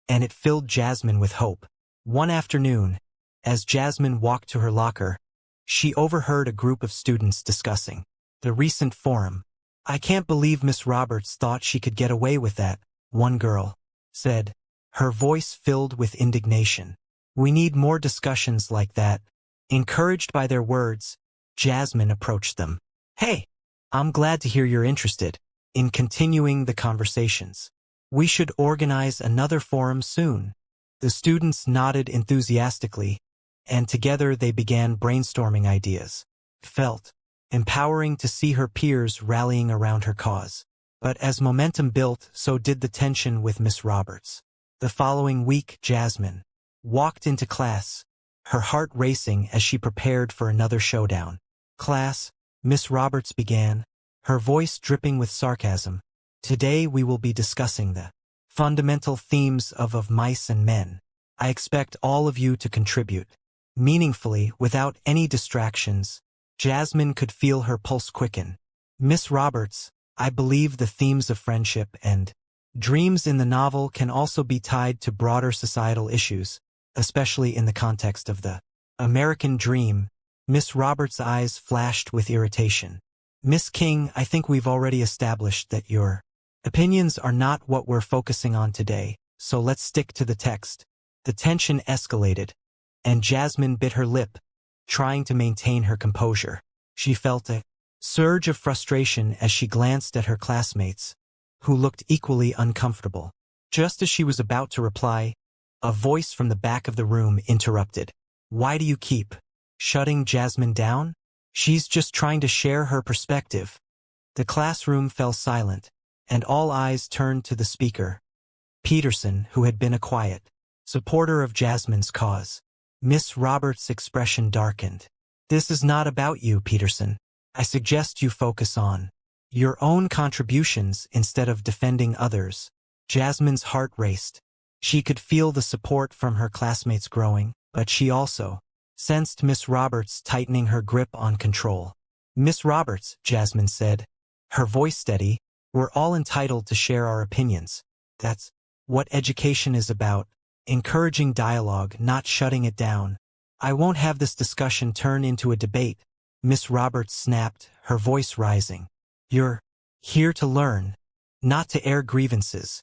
and it filled Jasmine with hope. One afternoon, as Jasmine walked to her locker, she overheard a group of students discussing the recent forum. "I can't believe Miss Roberts thought she could get away with that," one girl said, her voice filled with indignation. "We need more discussions like that." Encouraged by their words, Jasmine approached them. "Hey, I'm glad to hear you're interested in continuing the conversations. We should organize another forum soon." The students nodded enthusiastically, and together they began brainstorming ideas. It felt empowering to see her peers rallying around her cause. But as momentum built, so did the tension with Miss Roberts. The following week, Jasmine walked into class, her heart racing as she prepared for another showdown. "Class," Miss Roberts began, her voice dripping with sarcasm. "Today we will be discussing the fundamental themes of mice and men. I expect all of you to contribute meaningfully without any distractions." Jasmine could feel her pulse quicken. "Miss Roberts, I believe the themes of friendship and dreams in the novel can also be tied to broader societal issues, especially in the context of the American dream." Miss Roberts' eyes flashed with irritation. "Miss King, I think we've already established that your opinions are not what we're focusing on today, so let's stick to the text." The tension escalated, and Jasmine bit her lip, trying to maintain her composure. She felt a surge of frustration as she glanced at her classmates, who looked equally uncomfortable. Just as she was about to reply, a voice from the back of the room interrupted. "Why do you keep shutting Jasmine down? She's just trying to share her perspective." The classroom fell silent, and all eyes turned to the speaker, Peterson, who had been a quiet supporter of Jasmine's cause. Miss Roberts' expression darkened. "This is not about you, Peterson. I suggest you focus on your own contributions instead of defending others." Jasmine's heart raced. She could feel the support from her classmates growing, but she also sensed Miss Roberts tightening her grip on control. "Miss Roberts," Jasmine said, her voice steady, "we're all entitled to share our opinions. That's what education is about. Encouraging dialogue, not shutting it down. I won't have this discussion turn into a debate." Miss Roberts snapped, her voice rising. "You're here to learn, not to air grievances."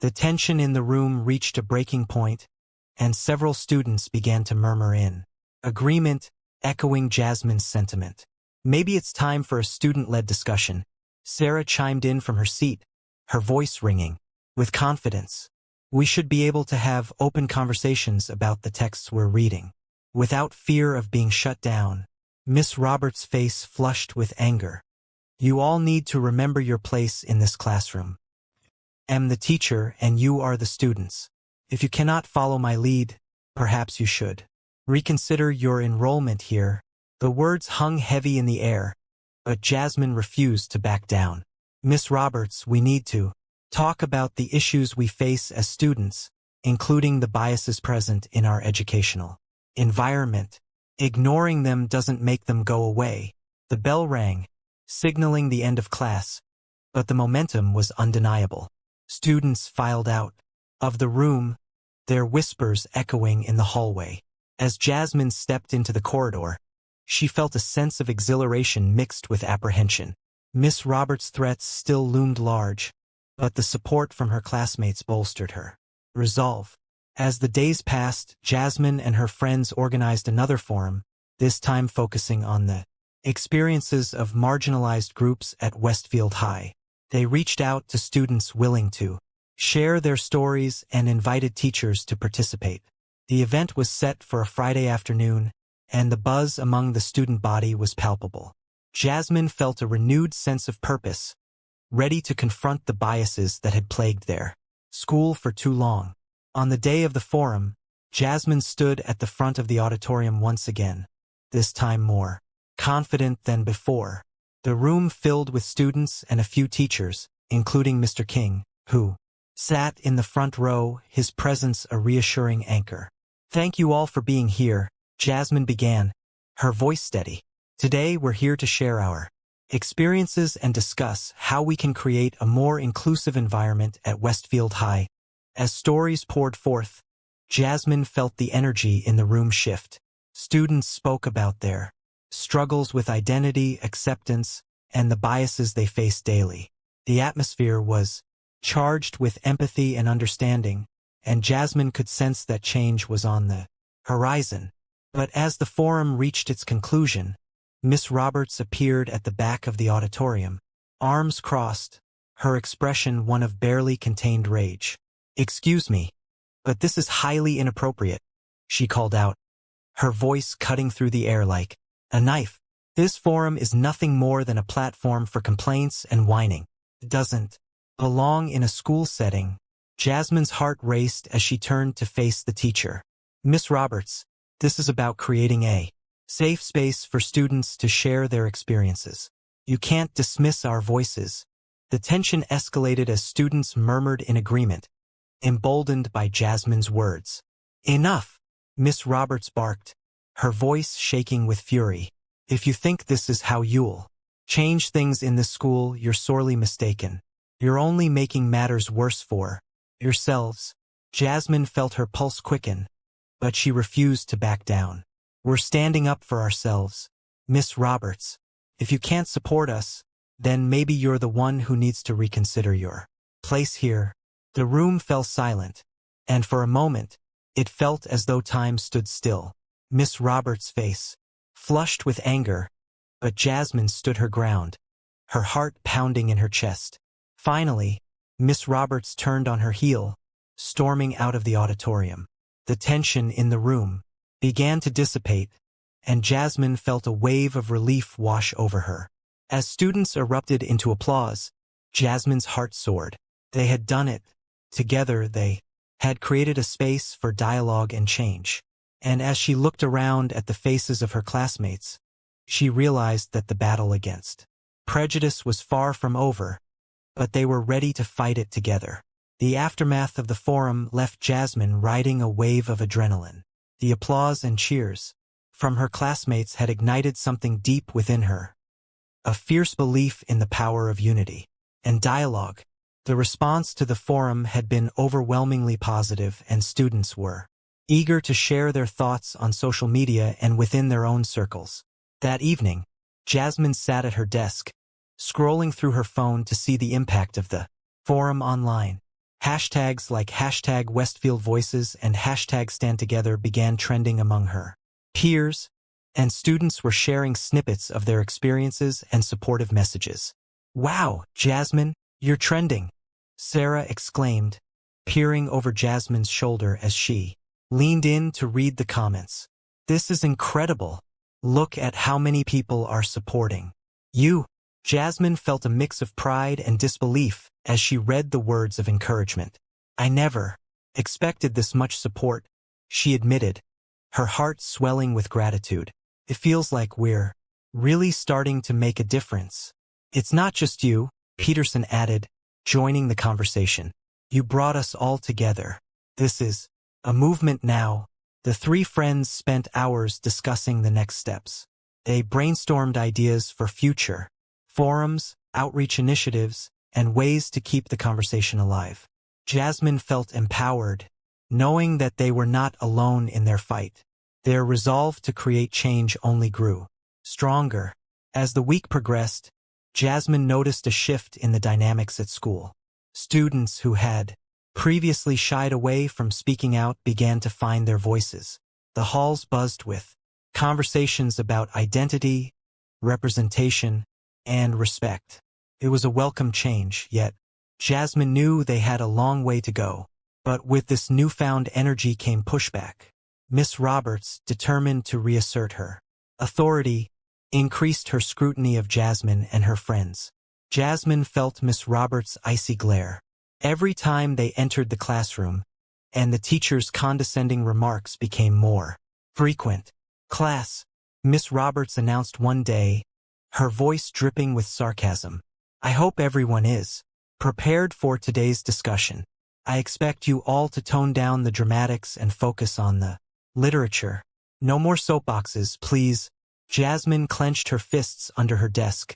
The tension in the room reached a breaking point, and several students began to murmur in agreement, echoing Jasmine's sentiment. "Maybe it's time for a student-led discussion." Sarah chimed in from her seat, her voice ringing with confidence. "We should be able to have open conversations about the texts we're reading, without fear of being shut down." Miss Roberts' face flushed with anger. "You all need to remember your place in this classroom. I'm the teacher and you are the students. If you cannot follow my lead, perhaps you should reconsider your enrollment here." The words hung heavy in the air, but Jasmine refused to back down. "Miss Roberts, we need to talk about the issues we face as students, including the biases present in our educational environment. Ignoring them doesn't make them go away." The bell rang, signaling the end of class, but the momentum was undeniable. Students filed out of the room, their whispers echoing in the hallway. As Jasmine stepped into the corridor, she felt a sense of exhilaration mixed with apprehension. Miss Roberts' threats still loomed large, but the support from her classmates bolstered her resolve. As the days passed, Jasmine and her friends organized another forum, this time focusing on the experiences of marginalized groups at Westfield High. They reached out to students willing to share their stories and invited teachers to participate. The event was set for a Friday afternoon, and the buzz among the student body was palpable. Jasmine felt a renewed sense of purpose, ready to confront the biases that had plagued their school for too long. On the day of the forum, Jasmine stood at the front of the auditorium once again, this time more confident than before. The room filled with students and a few teachers, including Mr. King, who sat in the front row, his presence a reassuring anchor. "Thank you all for being here," Jasmine began, her voice steady. "Today we're here to share our experiences and discuss how we can create a more inclusive environment at Westfield High." As stories poured forth, Jasmine felt the energy in the room shift. Students spoke about their struggles with identity, acceptance, and the biases they face daily. The atmosphere was charged with empathy and understanding, and Jasmine could sense that change was on the horizon. But as the forum reached its conclusion, Miss Roberts appeared at the back of the auditorium, arms crossed, her expression one of barely contained rage. "Excuse me, but this is highly inappropriate," she called out, her voice cutting through the air like a knife. This forum is nothing more than a platform for complaints and whining. It doesn't belong in a school setting. Jasmine's heart raced as she turned to face the teacher. Miss Roberts, this is about creating a safe space for students to share their experiences. You can't dismiss our voices. The tension escalated as students murmured in agreement, emboldened by Jasmine's words. Enough, Miss Roberts barked, her voice shaking with fury. If you think this is how you'll change things in this school, you're sorely mistaken. You're only making matters worse for yourselves. Jasmine felt her pulse quicken, but she refused to back down. We're standing up for ourselves. Miss Roberts, if you can't support us, then maybe you're the one who needs to reconsider your place here. The room fell silent, and for a moment, it felt as though time stood still. Miss Roberts' face flushed with anger, but Jasmine stood her ground, her heart pounding in her chest. Finally, Miss Roberts turned on her heel, storming out of the auditorium. The tension in the room began to dissipate, and Jasmine felt a wave of relief wash over her. As students erupted into applause, Jasmine's heart soared. They had done it. Together they had created a space for dialogue and change. And as she looked around at the faces of her classmates, she realized that the battle against prejudice was far from over, but they were ready to fight it together. The aftermath of the forum left Jasmine riding a wave of adrenaline. The applause and cheers from her classmates had ignited something deep within her, a fierce belief in the power of unity and dialogue. The response to the forum had been overwhelmingly positive, and students were eager to share their thoughts on social media and within their own circles. That evening, Jasmine sat at her desk, scrolling through her phone to see the impact of the forum online. Hashtags like hashtag Westfield Voices and hashtag Stand Together began trending among her peers, and students were sharing snippets of their experiences and supportive messages. Wow, Jasmine, you're trending, Sarah exclaimed, peering over Jasmine's shoulder as she leaned in to read the comments. This is incredible. Look at how many people are supporting you. Jasmine felt a mix of pride and disbelief as she read the words of encouragement. I never expected this much support, she admitted, her heart swelling with gratitude. It feels like we're really starting to make a difference. It's not just you, Peterson added, joining the conversation. You brought us all together. This is a movement now. The three friends spent hours discussing the next steps. They brainstormed ideas for future forums, outreach initiatives, and ways to keep the conversation alive. Jasmine felt empowered, knowing that they were not alone in their fight. Their resolve to create change only grew stronger. As the week progressed, Jasmine noticed a shift in the dynamics at school. Students who had previously shied away from speaking out began to find their voices. The halls buzzed with conversations about identity, representation, and respect. It was a welcome change, yet Jasmine knew they had a long way to go. But with this newfound energy came pushback. Miss Roberts, determined to reassert her authority, increased her scrutiny of Jasmine and her friends. Jasmine felt Miss Roberts' icy glare every time they entered the classroom, and the teacher's condescending remarks became more frequent. Class, Miss Roberts announced one day, her voice dripping with sarcasm. I hope everyone is prepared for today's discussion. I expect you all to tone down the dramatics and focus on the literature. No more soapboxes, please. Jasmine clenched her fists under her desk,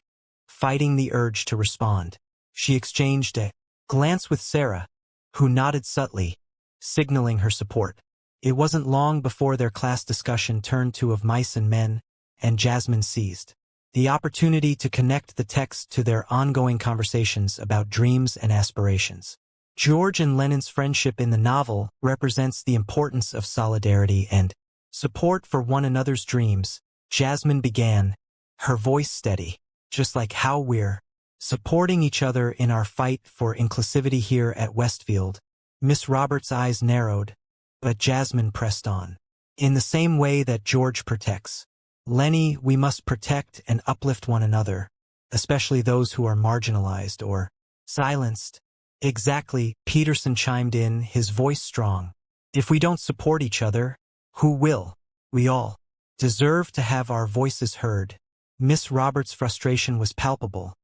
fighting the urge to respond. She exchanged a glance with Sarah, who nodded subtly, signaling her support. It wasn't long before their class discussion turned to Of Mice and Men, and Jasmine seized the opportunity to connect the text to their ongoing conversations about dreams and aspirations. George and Lennon's friendship in the novel represents the importance of solidarity and support for one another's dreams. Jasmine began, her voice steady, just like how we're supporting each other in our fight for inclusivity here at Westfield. Miss Roberts' eyes narrowed, but Jasmine pressed on. In the same way that George protects Lenny, we must protect and uplift one another, especially those who are marginalized or silenced. Exactly, Peterson chimed in, his voice strong. If we don't support each other, who will? We all deserve to have our voices heard. Miss Roberts' frustration was palpable,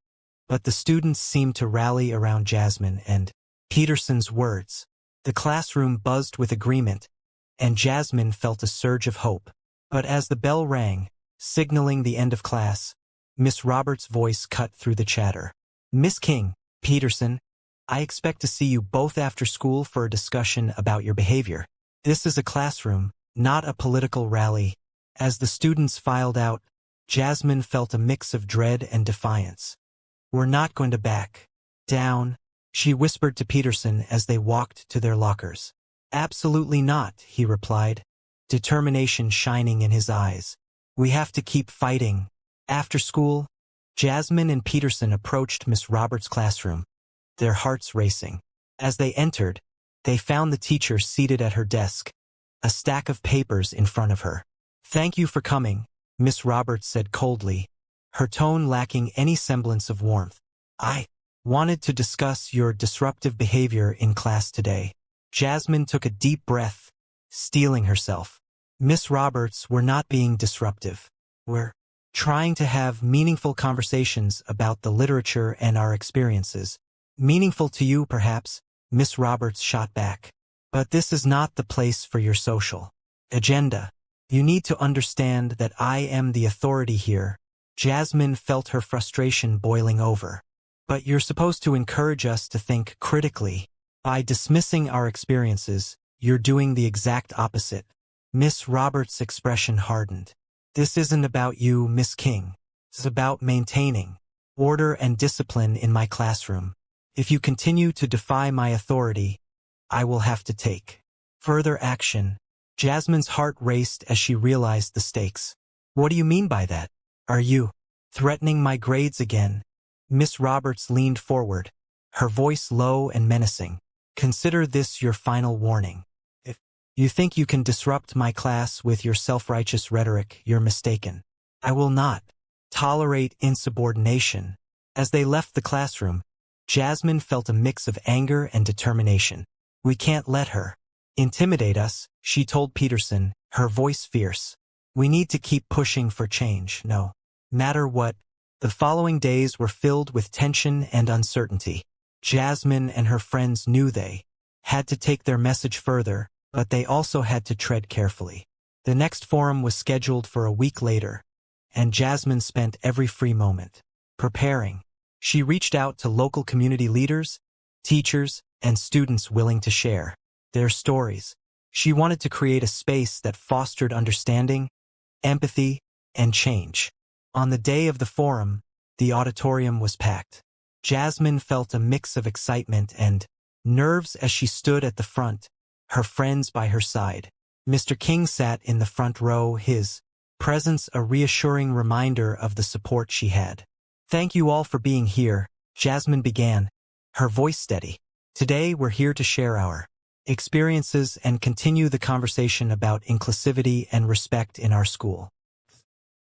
but the students seemed to rally around Jasmine and Peterson's words. The classroom buzzed with agreement, and Jasmine felt a surge of hope. But as the bell rang, signaling the end of class, Miss Roberts' voice cut through the chatter. Miss King, Peterson, I expect to see you both after school for a discussion about your behavior. This is a classroom, not a political rally. As the students filed out, Jasmine felt a mix of dread and defiance. We're not going to back down, she whispered to Peterson as they walked to their lockers. Absolutely not, he replied, determination shining in his eyes. We have to keep fighting. After school, Jasmine and Peterson approached Miss Roberts' classroom, their hearts racing. As they entered, they found the teacher seated at her desk, a stack of papers in front of her. Thank you for coming, Miss Roberts said coldly, her tone lacking any semblance of warmth. I wanted to discuss your disruptive behavior in class today. Jasmine took a deep breath, steeling herself. Miss Roberts, we're not being disruptive. We're trying to have meaningful conversations about the literature and our experiences. Meaningful to you, perhaps, Miss Roberts shot back. But this is not the place for your social agenda. You need to understand that I am the authority here. Jasmine felt her frustration boiling over. But you're supposed to encourage us to think critically. By dismissing our experiences, you're doing the exact opposite. Miss Roberts' expression hardened. This isn't about you, Miss King. It's about maintaining order and discipline in my classroom. If you continue to defy my authority, I will have to take further action. Jasmine's heart raced as she realized the stakes. What do you mean by that? Are you threatening my grades again? Miss Roberts leaned forward, her voice low and menacing. Consider this your final warning. If you think you can disrupt my class with your self-righteous rhetoric, you're mistaken. I will not tolerate insubordination. As they left the classroom, Jasmine felt a mix of anger and determination. We can't let her intimidate us, she told Peterson, her voice fierce. We need to keep pushing for change, no matter what. The following days were filled with tension and uncertainty. Jasmine and her friends knew they had to take their message further, but they also had to tread carefully. The next forum was scheduled for a week later, and Jasmine spent every free moment preparing. She reached out to local community leaders, teachers, and students willing to share their stories. She wanted to create a space that fostered understanding, empathy, and change. On the day of the forum, the auditorium was packed. Jasmine felt a mix of excitement and nerves as she stood at the front, her friends by her side. Mr. King sat in the front row, his presence a reassuring reminder of the support she had. Thank you all for being here, Jasmine began, her voice steady. Today we're here to share our experiences and continue the conversation about inclusivity and respect in our school.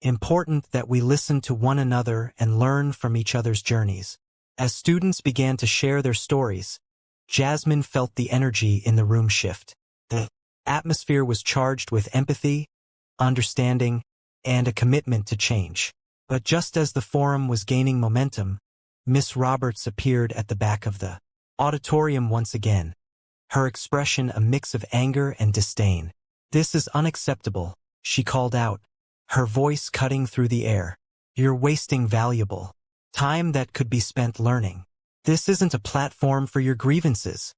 Important that we listen to one another and learn from each other's journeys. As students began to share their stories, Jasmine felt the energy in the room shift. The atmosphere was charged with empathy, understanding, and a commitment to change. But just as the forum was gaining momentum, Miss Roberts appeared at the back of the auditorium once again, her expression a mix of anger and disdain. This is unacceptable, she called out, her voice cutting through the air. You're wasting valuable time that could be spent learning. This isn't a platform for your grievances.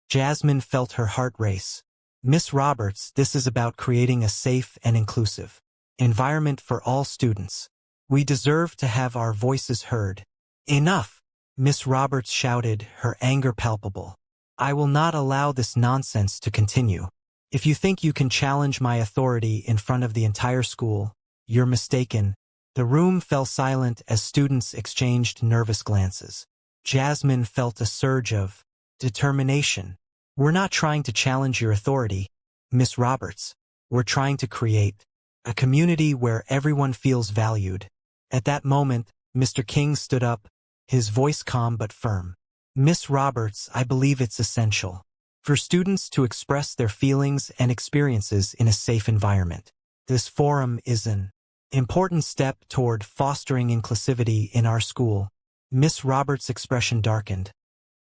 Jasmine felt her heart race. Miss Roberts, this is about creating a safe and inclusive environment for all students. We deserve to have our voices heard. Enough! Miss Roberts shouted, her anger palpable. I will not allow this nonsense to continue. If you think you can challenge my authority in front of the entire school, you're mistaken. The room fell silent as students exchanged nervous glances. Jasmine felt a surge of determination. We're not trying to challenge your authority, Miss Roberts. We're trying to create a community where everyone feels valued. At that moment, Mr. King stood up, his voice calm but firm. Miss Roberts, I believe it's essential for students to express their feelings and experiences in a safe environment. This forum is an important step toward fostering inclusivity in our school. Miss Roberts' expression darkened,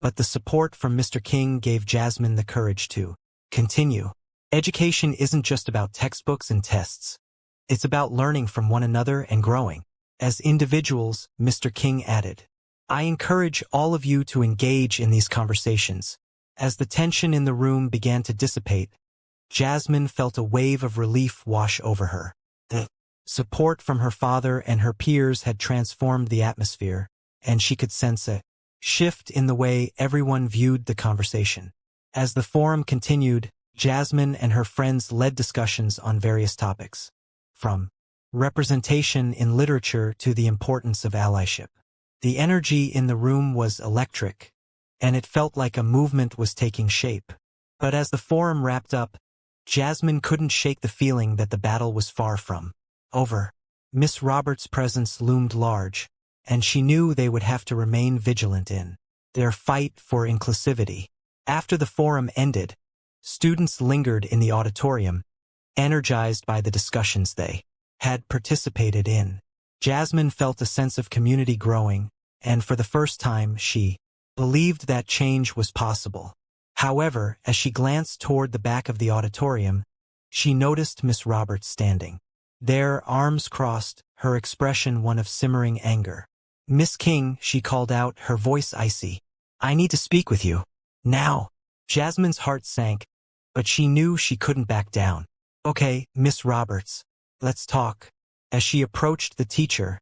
but the support from Mr. King gave Jasmine the courage to continue. Education isn't just about textbooks and tests. It's about learning from one another and growing. As individuals, Mr. King added, I encourage all of you to engage in these conversations. As the tension in the room began to dissipate, Jasmine felt a wave of relief wash over her. The support from her father and her peers had transformed the atmosphere, and she could sense a shift in the way everyone viewed the conversation. As the forum continued, Jasmine and her friends led discussions on various topics, from representation in literature to the importance of allyship. The energy in the room was electric, and it felt like a movement was taking shape. But as the forum wrapped up, Jasmine couldn't shake the feeling that the battle was far from over. Miss Roberts' presence loomed large, and she knew they would have to remain vigilant in their fight for inclusivity. After the forum ended, students lingered in the auditorium, energized by the discussions they had participated in. Jasmine felt a sense of community growing, and for the first time she believed that change was possible. However, as she glanced toward the back of the auditorium, she noticed Miss Roberts standing there, arms crossed, her expression one of simmering anger. Miss King, she called out, her voice icy. I need to speak with you. Now. Jasmine's heart sank, but she knew she couldn't back down. Okay, Miss Roberts, let's talk. As she approached the teacher,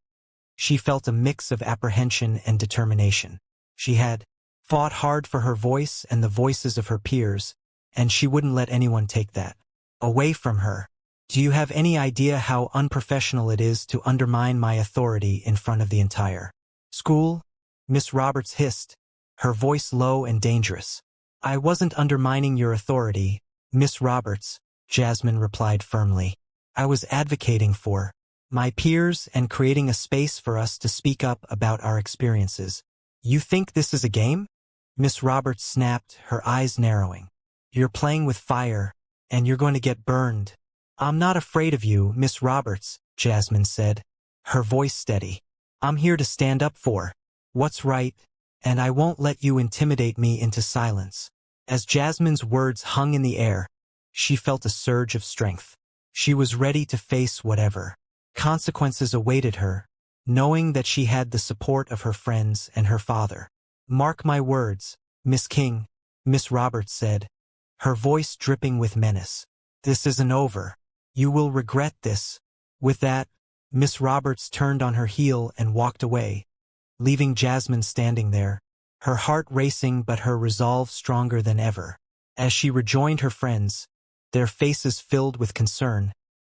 she felt a mix of apprehension and determination. She had fought hard for her voice and the voices of her peers, and she wouldn't let anyone take that away from her. Do you have any idea how unprofessional it is to undermine my authority in front of the entire school? Miss Roberts hissed, her voice low and dangerous. I wasn't undermining your authority, Miss Roberts, Jasmine replied firmly. I was advocating for my peers and creating a space for us to speak up about our experiences. You think this is a game? Miss Roberts snapped, her eyes narrowing. You're playing with fire, and you're going to get burned. I'm not afraid of you, Miss Roberts, Jasmine said, her voice steady. I'm here to stand up for what's right, and I won't let you intimidate me into silence. As Jasmine's words hung in the air, she felt a surge of strength. She was ready to face whatever consequences awaited her, knowing that she had the support of her friends and her father. Mark my words, Miss King, Miss Roberts said, her voice dripping with menace. This isn't over. You will regret this. With that, Miss Roberts turned on her heel and walked away, leaving Jasmine standing there, her heart racing but her resolve stronger than ever. As she rejoined her friends, their faces filled with concern,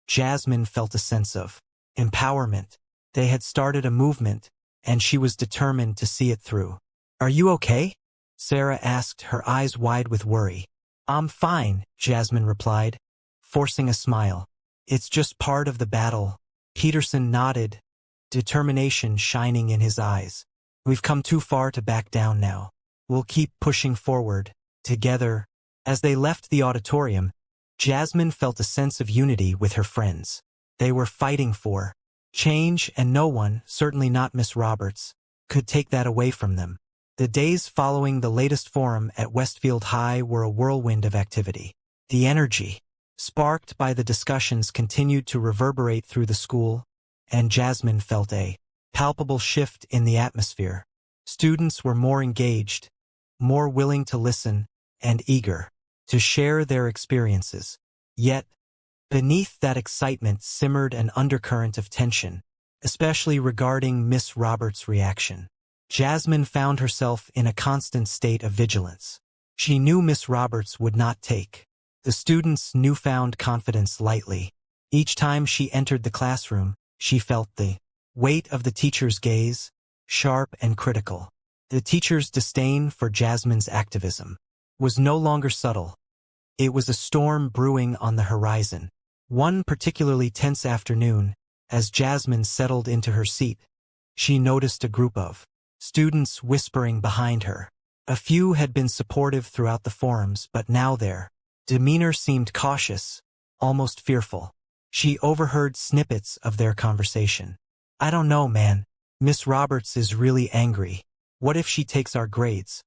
Jasmine felt a sense of empowerment. They had started a movement, and she was determined to see it through. Are you okay? Sarah asked, her eyes wide with worry. I'm fine, Jasmine replied, forcing a smile. It's just part of the battle. Peterson nodded, determination shining in his eyes. We've come too far to back down now. We'll keep pushing forward, together. As they left the auditorium, Jasmine felt a sense of unity with her friends. They were fighting for change, and no one, certainly not Miss Roberts, could take that away from them. The days following the latest forum at Westfield High were a whirlwind of activity. The energy sparked by the discussions continued to reverberate through the school, and Jasmine felt a palpable shift in the atmosphere. Students were more engaged, more willing to listen, and eager to share their experiences. Yet, beneath that excitement simmered an undercurrent of tension, especially regarding Miss Roberts' reaction. Jasmine found herself in a constant state of vigilance. She knew Miss Roberts would not take the students' newfound confidence lightly. Each time she entered the classroom, she felt the weight of the teacher's gaze, sharp and critical. The teacher's disdain for Jasmine's activism was no longer subtle. It was a storm brewing on the horizon. One particularly tense afternoon, as Jasmine settled into her seat, she noticed a group of students whispering behind her. A few had been supportive throughout the forums, but now their demeanor seemed cautious, almost fearful. She overheard snippets of their conversation. "I don't know, man. Miss Roberts is really angry. What if she takes our grades?"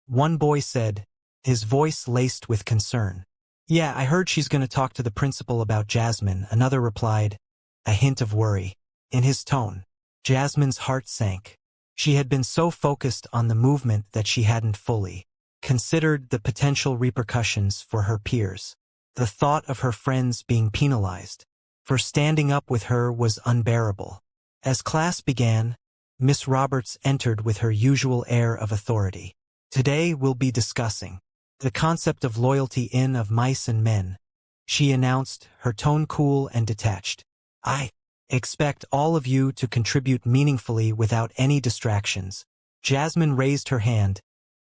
One boy said, his voice laced with concern. "Yeah, I heard she's going to talk to the principal about Jasmine," another replied, a hint of worry in his tone. Jasmine's heart sank. She had been so focused on the movement that she hadn't fully considered the potential repercussions for her peers. The thought of her friends being penalized for standing up with her was unbearable. As class began, Miss Roberts entered with her usual air of authority. "Today we'll be discussing the concept of loyalty of mice and men," she announced, her tone cool and detached. "I expect all of you to contribute meaningfully without any distractions." Jasmine raised her hand,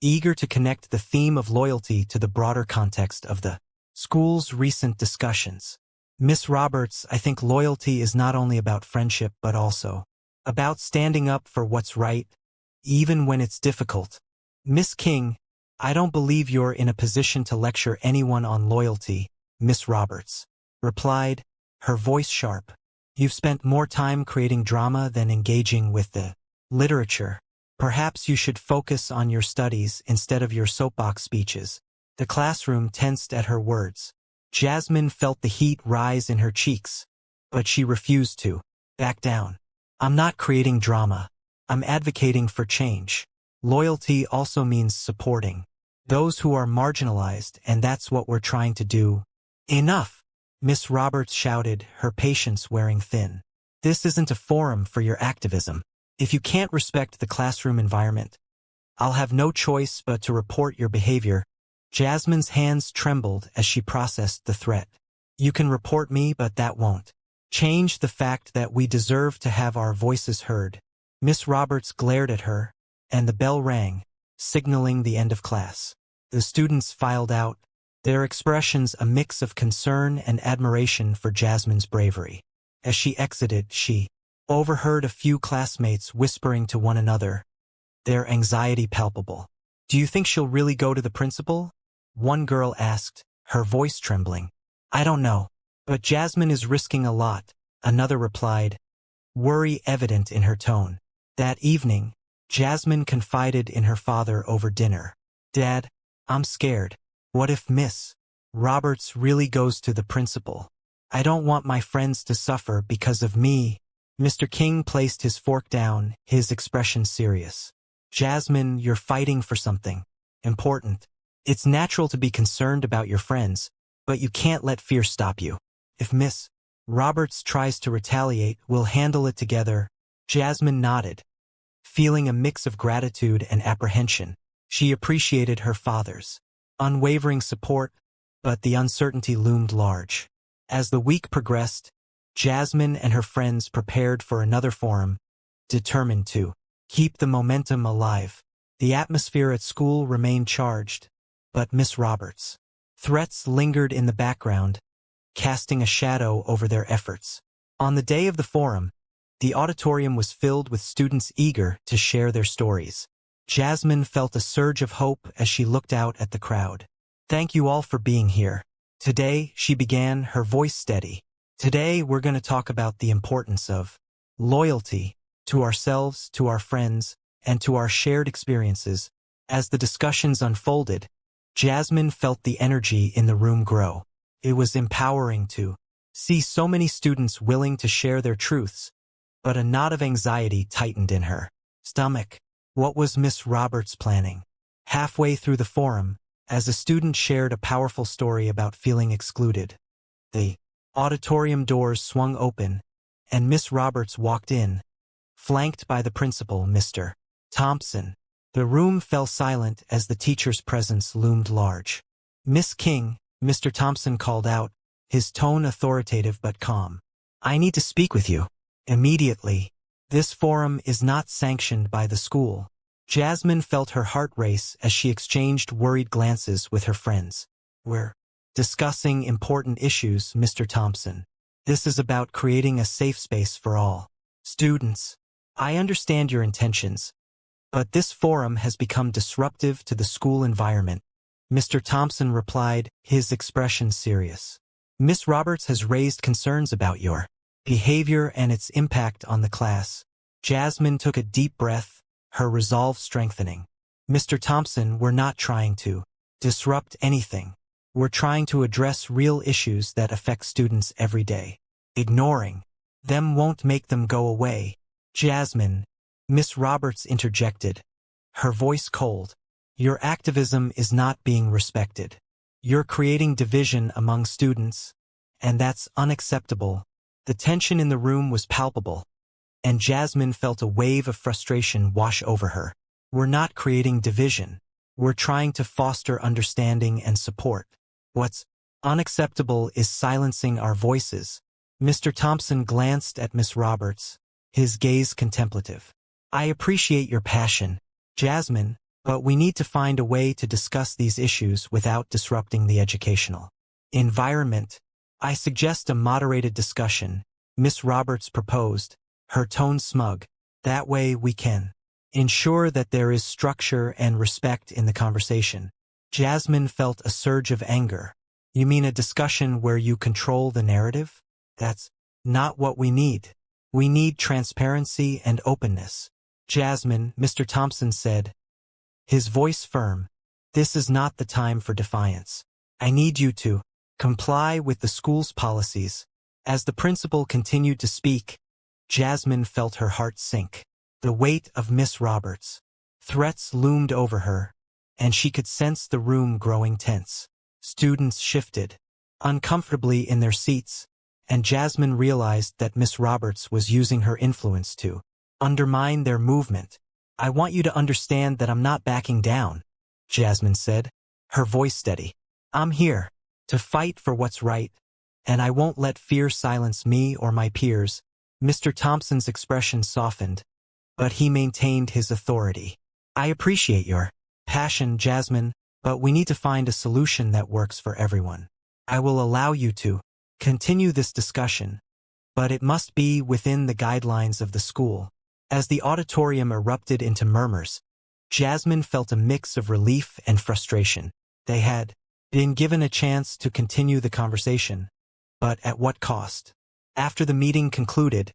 eager to connect the theme of loyalty to the broader context of the school's recent discussions. "Miss Roberts, I think loyalty is not only about friendship but also about standing up for what's right, even when it's difficult." "Miss King, I don't believe you're in a position to lecture anyone on loyalty," Miss Roberts replied, her voice sharp. "You've spent more time creating drama than engaging with the literature. Perhaps you should focus on your studies instead of your soapbox speeches." The classroom tensed at her words. Jasmine felt the heat rise in her cheeks, but she refused to back down. "I'm not creating drama. I'm advocating for change. Loyalty also means supporting those who are marginalized, and that's what we're trying to do." "Enough!" Miss Roberts shouted, her patience wearing thin. "This isn't a forum for your activism. If you can't respect the classroom environment, I'll have no choice but to report your behavior." Jasmine's hands trembled as she processed the threat. "You can report me, but that won't change the fact that we deserve to have our voices heard." Miss Roberts glared at her, and the bell rang, signaling the end of class. The students filed out, their expressions a mix of concern and admiration for Jasmine's bravery. As she exited, she overheard a few classmates whispering to one another, their anxiety palpable. "Do you think she'll really go to the principal?" one girl asked, her voice trembling. "I don't know. But Jasmine is risking a lot," another replied, worry evident in her tone. That evening, Jasmine confided in her father over dinner. "Dad, I'm scared. What if Miss Roberts really goes to the principal? I don't want my friends to suffer because of me." Mr. King placed his fork down, his expression serious. "Jasmine, you're fighting for something important. It's natural to be concerned about your friends, but you can't let fear stop you. If Miss Roberts tries to retaliate, we'll handle it together." Jasmine nodded, feeling a mix of gratitude and apprehension. She appreciated her father's unwavering support, but the uncertainty loomed large. As the week progressed, Jasmine and her friends prepared for another forum, determined to keep the momentum alive. The atmosphere at school remained charged, but Miss Roberts' threats lingered in the background, casting a shadow over their efforts. On the day of the forum, the auditorium was filled with students eager to share their stories. Jasmine felt a surge of hope as she looked out at the crowd. "Thank you all for being here. Today," she began, her voice steady. "Today we're going to talk about the importance of loyalty to ourselves, to our friends, and to our shared experiences." As the discussions unfolded, Jasmine felt the energy in the room grow. It was empowering to see so many students willing to share their truths, but a knot of anxiety tightened in her stomach. What was Miss Roberts planning? Halfway through the forum, as a student shared a powerful story about feeling excluded, the auditorium doors swung open, and Miss Roberts walked in, flanked by the principal, Mr. Thompson. The room fell silent as the teacher's presence loomed large. "Miss King," Mr. Thompson called out, his tone authoritative but calm. "I need to speak with you immediately. This forum is not sanctioned by the school." Jasmine felt her heart race as she exchanged worried glances with her friends. "We're discussing important issues, Mr. Thompson. This is about creating a safe space for all students. I understand your intentions, but this forum has become disruptive to the school environment. Mr. Thompson replied, his expression serious. Miss Roberts has raised concerns about your behavior and its impact on the class. Jasmine took a deep breath, her resolve strengthening. Mr. Thompson, we're not trying to disrupt anything. We're trying to address real issues that affect students every day. Ignoring them won't make them go away. Jasmine, Miss Roberts interjected, her voice cold. Your activism is not being respected. You're creating division among students, and that's unacceptable. The tension in the room was palpable, and Jasmine felt a wave of frustration wash over her. We're not creating division. We're trying to foster understanding and support. What's unacceptable is silencing our voices. Mr. Thompson glanced at Miss Roberts, his gaze contemplative. I appreciate your passion, Jasmine, but we need to find a way to discuss these issues without disrupting the educational environment. I suggest a moderated discussion, Miss Roberts proposed, her tone smug. That way we can ensure that there is structure and respect in the conversation. Jasmine felt a surge of anger. You mean a discussion where you control the narrative? That's not what we need. We need transparency and openness. Jasmine, Mr. Thompson said, his voice firm. This is not the time for defiance. I need you to comply with the school's policies. As the principal continued to speak, Jasmine felt her heart sink. The weight of Miss Roberts' threats loomed over her, and she could sense the room growing tense. Students shifted uncomfortably in their seats, and Jasmine realized that Miss Roberts was using her influence to undermine their movement. I want you to understand that I'm not backing down, Jasmine said, her voice steady. I'm here to fight for what's right, and I won't let fear silence me or my peers. Mr. Thompson's expression softened, but he maintained his authority. I appreciate your passion, Jasmine, but we need to find a solution that works for everyone. I will allow you to continue this discussion, but it must be within the guidelines of the school. As the auditorium erupted into murmurs, Jasmine felt a mix of relief and frustration. They had been given a chance to continue the conversation, but at what cost? After the meeting concluded,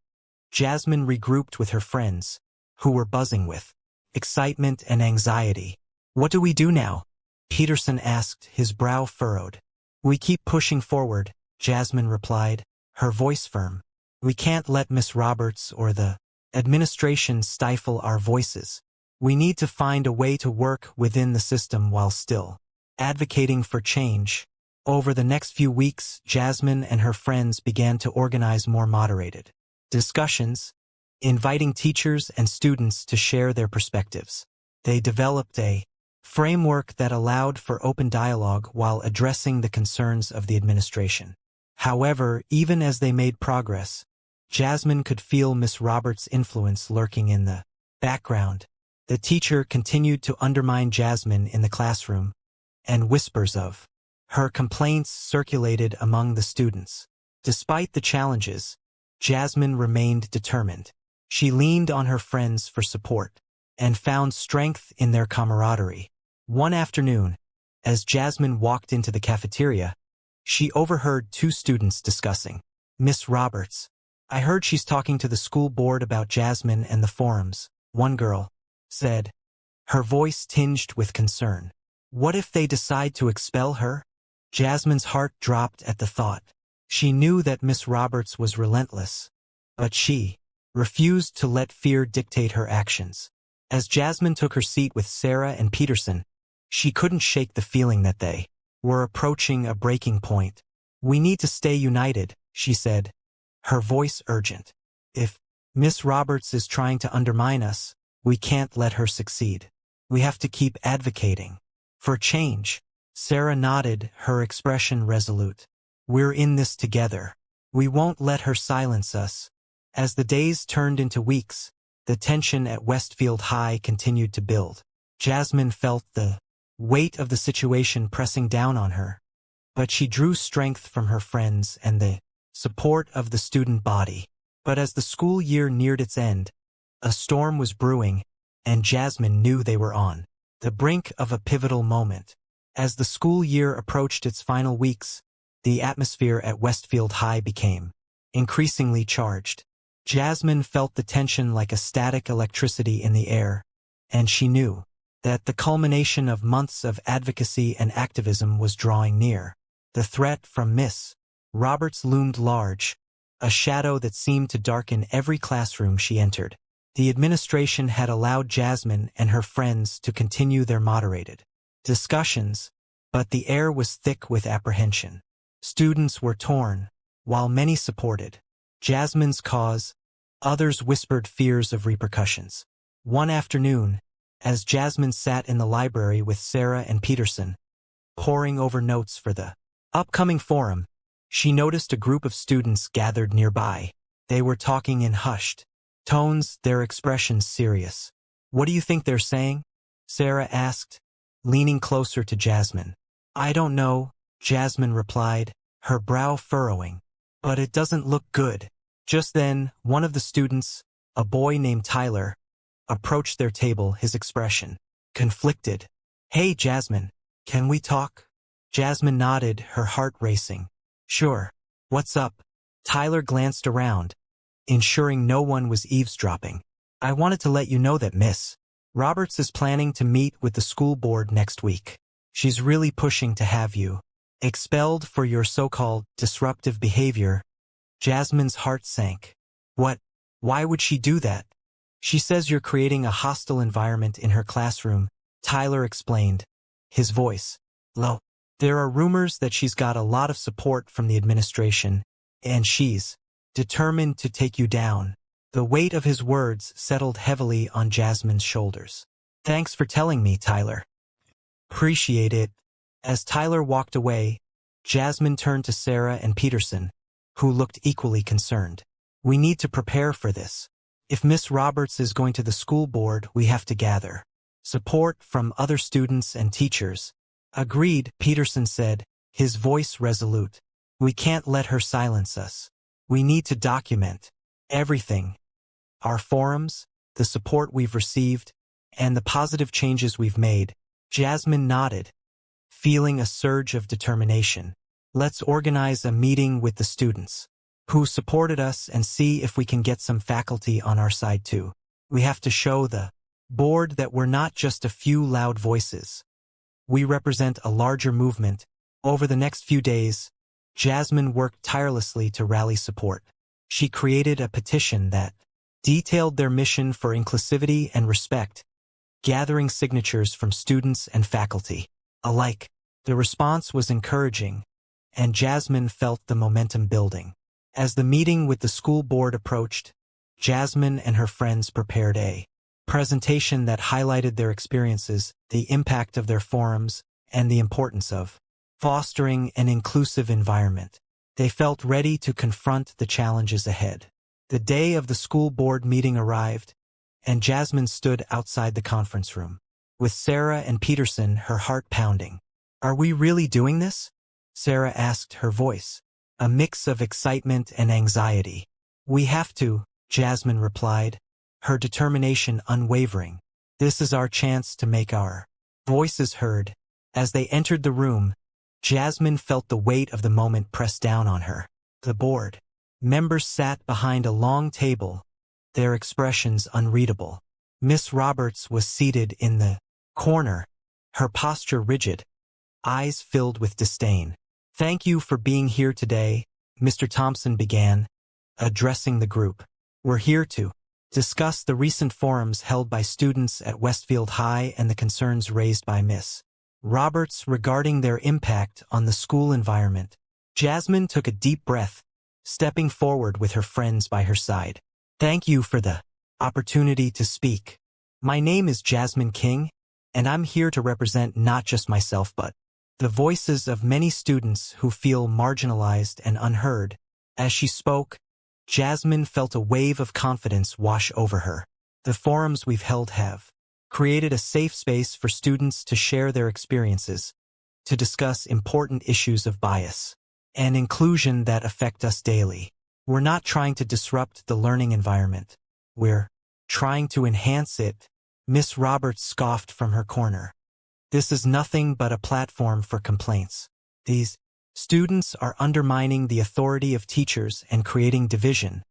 Jasmine regrouped with her friends, who were buzzing with excitement and anxiety. What do we do now? Peterson asked, his brow furrowed. We keep pushing forward, Jasmine replied, her voice firm. We can't let Miss Roberts or the administration stifle our voices. We need to find a way to work within the system while still advocating for change. Over the next few weeks, Jasmine and her friends began to organize more moderated discussions, inviting teachers and students to share their perspectives. They developed a framework that allowed for open dialogue while addressing the concerns of the administration. However, even as they made progress, Jasmine could feel Miss Roberts' influence lurking in the background. The teacher continued to undermine Jasmine in the classroom, and whispers of her complaints circulated among the students. Despite the challenges, Jasmine remained determined. She leaned on her friends for support and found strength in their camaraderie. One afternoon, as Jasmine walked into the cafeteria, she overheard two students discussing. Miss Roberts, I heard she's talking to the school board about Jasmine and the forums, one girl said, her voice tinged with concern. What if they decide to expel her? Jasmine's heart dropped at the thought. She knew that Miss Roberts was relentless, but she refused to let fear dictate her actions. As Jasmine took her seat with Sarah and Peterson, she couldn't shake the feeling that they were approaching a breaking point. We need to stay united, she said, her voice urgent. If Miss Roberts is trying to undermine us, we can't let her succeed. We have to keep advocating for change. Sarah nodded, her expression resolute. We're in this together. We won't let her silence us. As the days turned into weeks, the tension at Westfield High continued to build. Jasmine felt the weight of the situation pressing down on her, but she drew strength from her friends and the support of the student body. But as the school year neared its end, a storm was brewing, and Jasmine knew they were on the brink of a pivotal moment. As the school year approached its final weeks, the atmosphere at Westfield High became increasingly charged. Jasmine felt the tension like a static electricity in the air, and she knew that the culmination of months of advocacy and activism was drawing near. The threat from Miss Roberts loomed large, a shadow that seemed to darken every classroom she entered. The administration had allowed Jasmine and her friends to continue their moderated discussions, but the air was thick with apprehension. Students were torn, while many supported Jasmine's cause, others whispered fears of repercussions. One afternoon, as Jasmine sat in the library with Sarah and Peterson, poring over notes for the upcoming forum, she noticed a group of students gathered nearby. They were talking in hushed tones, their expressions serious. "What do you think they're saying?" Sarah asked, leaning closer to Jasmine. "I don't know," Jasmine replied, her brow furrowing. "But it doesn't look good." Just then, one of the students, a boy named Tyler, approached their table, his expression conflicted. "Hey, Jasmine, can we talk?" Jasmine nodded, her heart racing. "Sure. What's up?" Tyler glanced around, ensuring no one was eavesdropping. "I wanted to let you know that Miss Roberts is planning to meet with the school board next week. She's really pushing to have you expelled for your so-called disruptive behavior." Jasmine's heart sank. "What? Why would she do that?" "She says you're creating a hostile environment in her classroom," Tyler explained, his voice low. "There are rumors that she's got a lot of support from the administration, and she's determined to take you down." The weight of his words settled heavily on Jasmine's shoulders. "Thanks for telling me, Tyler. Appreciate it." As Tyler walked away, Jasmine turned to Sarah and Peterson, who looked equally concerned. "We need to prepare for this. If Miss Roberts is going to the school board, we have to gather support from other students and teachers." "Agreed," Peterson said, his voice resolute. "We can't let her silence us. We need to document everything. Our forums, the support we've received, and the positive changes we've made." Jasmine nodded, feeling a surge of determination. "Let's organize a meeting with the students who supported us and see if we can get some faculty on our side too. We have to show the board that we're not just a few loud voices. We represent a larger movement." Over the next few days, Jasmine worked tirelessly to rally support. She created a petition that detailed their mission for inclusivity and respect, gathering signatures from students and faculty alike. The response was encouraging, and Jasmine felt the momentum building. As the meeting with the school board approached, Jasmine and her friends prepared a presentation that highlighted their experiences, the impact of their forums, and the importance of fostering an inclusive environment. They felt ready to confront the challenges ahead. The day of the school board meeting arrived, and Jasmine stood outside the conference room, with Sarah and Peterson, her heart pounding. "Are we really doing this?" Sarah asked, her voice a mix of excitement and anxiety. "We have to," Jasmine replied, her determination unwavering. "This is our chance to make our voices heard." As they entered the room, Jasmine felt the weight of the moment press down on her. The board members sat behind a long table, their expressions unreadable. Miss Roberts was seated in the corner, her posture rigid, eyes filled with disdain. "Thank you for being here today," Mr. Thompson began, addressing the group. "We're here to discuss the recent forums held by students at Westfield High and the concerns raised by Miss Roberts regarding their impact on the school environment." Jasmine took a deep breath, stepping forward with her friends by her side. "Thank you for the opportunity to speak. My name is Jasmine King, and I'm here to represent not just myself but the voices of many students who feel marginalized and unheard." As she spoke, Jasmine felt a wave of confidence wash over her. "The forums we've held have created a safe space for students to share their experiences, to discuss important issues of bias and inclusion that affect us daily. We're not trying to disrupt the learning environment. We're trying to enhance it, Miss Roberts scoffed from her corner. This is nothing but a platform for complaints. These students are undermining the authority of teachers and creating division,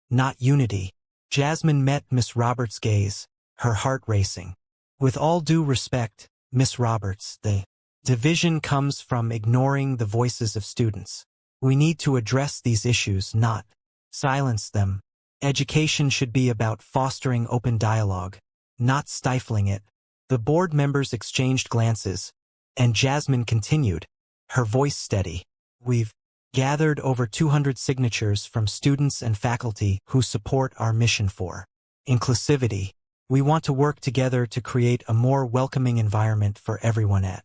not unity. Jasmine met Miss Roberts' gaze, her heart racing. With all due respect, Miss Roberts, the division comes from ignoring the voices of students. We need to address these issues, not silence them. Education should be about fostering open dialogue, not stifling it. The board members exchanged glances, and Jasmine continued, her voice steady. We've gathered over 200 signatures from students and faculty who support our mission for inclusivity. We want to work together to create a more welcoming environment for everyone at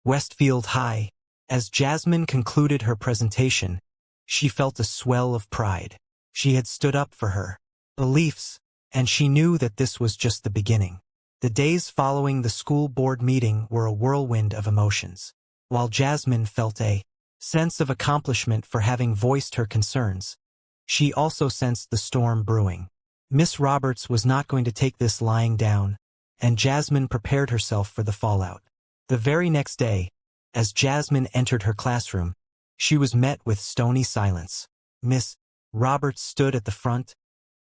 Westfield High. As Jasmine concluded her presentation, she felt a swell of pride. She had stood up for her beliefs, and she knew that this was just the beginning. The days following the school board meeting were a whirlwind of emotions. While Jasmine felt a sense of accomplishment for having voiced her concerns, she also sensed the storm brewing. Miss Roberts was not going to take this lying down, and Jasmine prepared herself for the fallout. The very next day, as Jasmine entered her classroom, she was met with stony silence. Miss Roberts stood at the front,